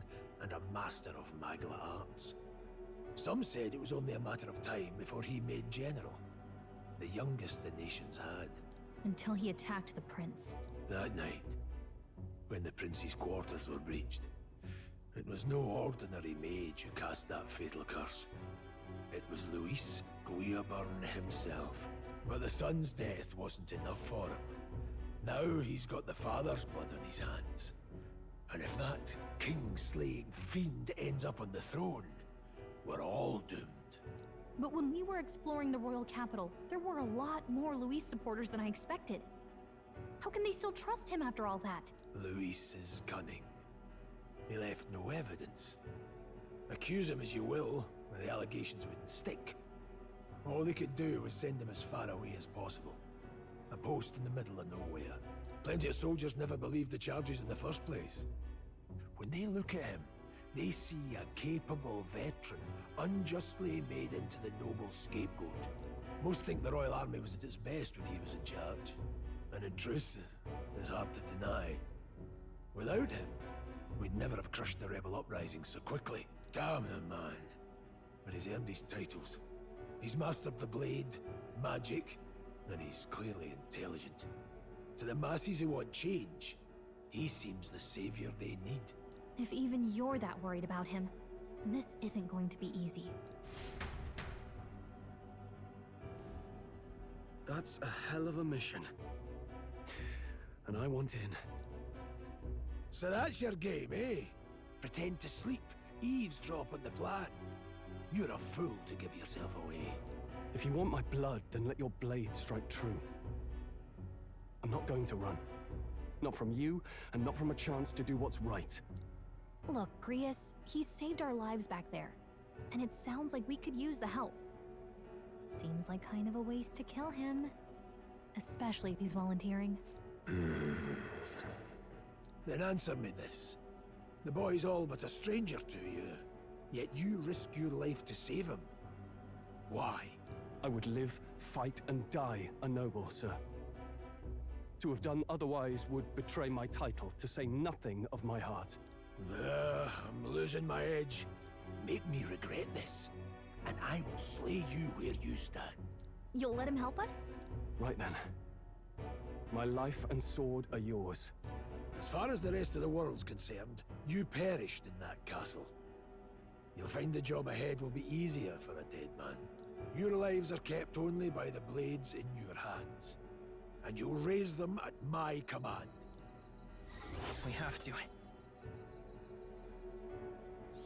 and a master of Magla arts. Some said it was only a matter of time before he made general. The youngest the nations had.
Until he attacked the prince.
That night, when the prince's quarters were breached, it was no ordinary mage who cast that fatal curse. It was Louis Guiabern himself. But the son's death wasn't enough for him. Now he's got the father's blood on his hands. And if that king-slaying fiend ends up on the throne, we're all doomed.
But when we were exploring the royal capital, there were a lot more Louis supporters than I expected. How can they still trust him after all that?
Louis is cunning. He left no evidence. Accuse him as you will, the allegations wouldn't stick. All they could do was send him as far away as possible. A post in the middle of nowhere. Plenty of soldiers never believed the charges in the first place. When they look at him, they see a capable veteran unjustly made into the noble scapegoat. Most think the Royal Army was at its best when he was in charge. And in truth, it's hard to deny. Without him, we'd never have crushed the rebel uprising so quickly. Damn the man. But he's earned his titles. He's mastered the blade, magic, and he's clearly intelligent. To the masses who want change, he seems the savior they need.
If even you're that worried about him, then this isn't going to be easy.
That's a hell of a mission. And I want in.
So that's your game, eh? Pretend to sleep, eavesdrop on the plan. You're a fool to give yourself away.
If you want my blood, then let your blade strike true. I'm not going to run. Not from you, and not from a chance to do what's right.
Look, Grius, he saved our lives back there. And it sounds like we could use the help. Seems like kind of a waste to kill him. Especially if he's volunteering.
Then answer me this. The boy's all but a stranger to you. Yet you risk your life to save him. Why?
I would live, fight, and die a noble, sir. To have done otherwise would betray my title, to say nothing of my heart.
I'm losing my edge. Make me regret this, and I will slay you where you stand.
You'll let him help us?
Right then. My life and sword are yours.
As far as the rest of the world's concerned, you perished in that castle. You'll find the job ahead will be easier for a dead man. Your lives are kept only by the blades in your hands. And you'll raise them at my command.
We have to.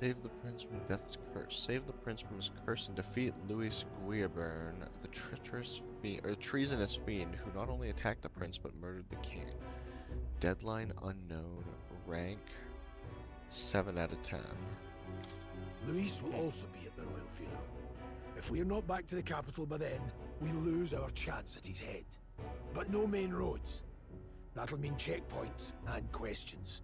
Save the prince from death's curse. Save the prince from his curse and defeat Louis Guiabern, the treasonous fiend who not only attacked the prince but murdered the king. Deadline unknown. Rank 7 out of 10.
Louis will also be at the royal funeral. If we're not back to the capital by then, we lose our chance at his head. But no main roads. That'll mean checkpoints and questions.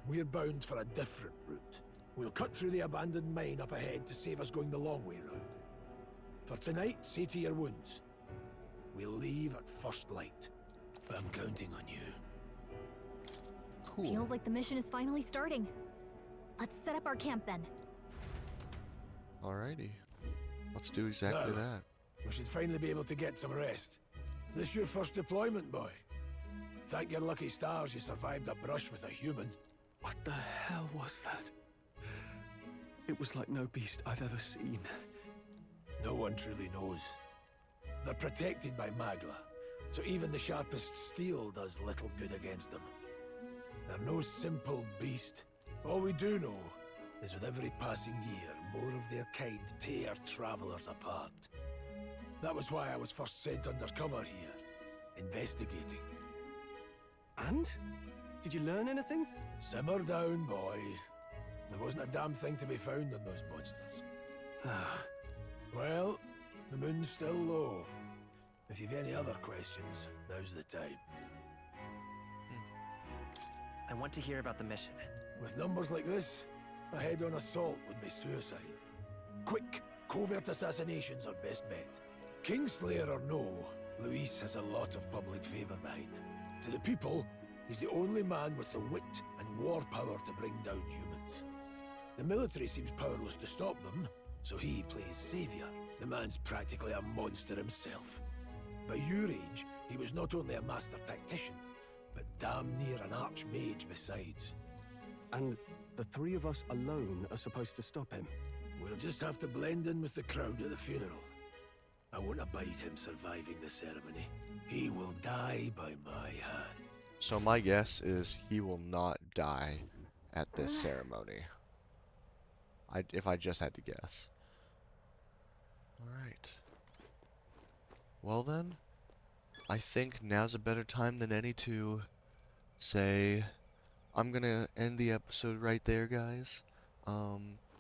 We're bound for a different route. We'll cut through the abandoned mine up ahead to save us going the long way round. For tonight, see to your wounds. We'll leave at first light. I'm counting on you.
Cool.
Feels like the mission is finally starting. Let's set up our camp then.
Alrighty. Let's do exactly that.
We should finally be able to get some rest. This your first deployment, boy? Thank your lucky stars you survived a brush with a human.
What the hell was that? It was like no beast I've ever seen.
No one truly knows. They're protected by Magla, so even the sharpest steel does little good against them. They're no simple beast. All we do know is with every passing year, more of their kind tear travelers apart. That was why I was first sent undercover here, investigating.
And? Did you learn anything?
Simmer down, boy. There wasn't a damn thing to be found on those monsters. Well, the moon's still low. If you've any other questions, now's the time.
I want to hear about the mission.
With numbers like this, a head-on assault would be suicide. Quick, covert assassinations are best bet. Kingslayer or no, Luis has a lot of public favor behind him. To the people, he's the only man with the wit and war power to bring down humans. The military seems powerless to stop them, so he plays savior. The man's practically a monster himself. By your age, he was not only a master tactician, but damn near an archmage besides.
And the three of us alone are supposed to stop him?
We'll just have to blend in with the crowd at the funeral. I won't abide him surviving the ceremony. He will die by my hand.
So my guess is he will not die at this ceremony. If I just had to guess. Alright. Well then, I think now's a better time than any to say I'm gonna end the episode right there, guys.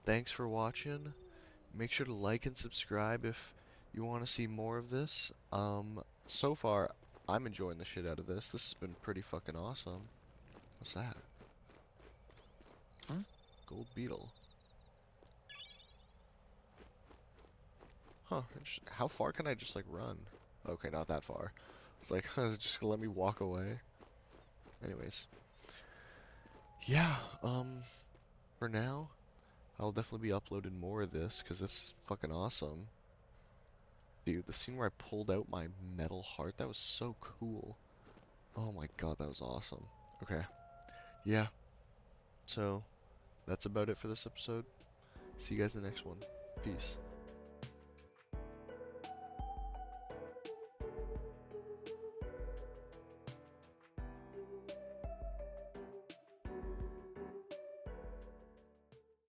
Thanks for watching. Make sure to like and subscribe if you want to see more of this. So far, I'm enjoying the shit out of this. This has been pretty fucking awesome. What's that? Huh? Gold beetle. Huh. How far can I just, like, run? Okay, not that far. It's like, is it just gonna let me walk away? Anyways. Yeah, for now, I'll definitely be uploading more of this, because this is fucking awesome. Dude, the scene where I pulled out my metal heart, that was so cool. Oh my god, that was awesome. Okay. Yeah. So, that's about it for this episode. See you guys in the next one. Peace.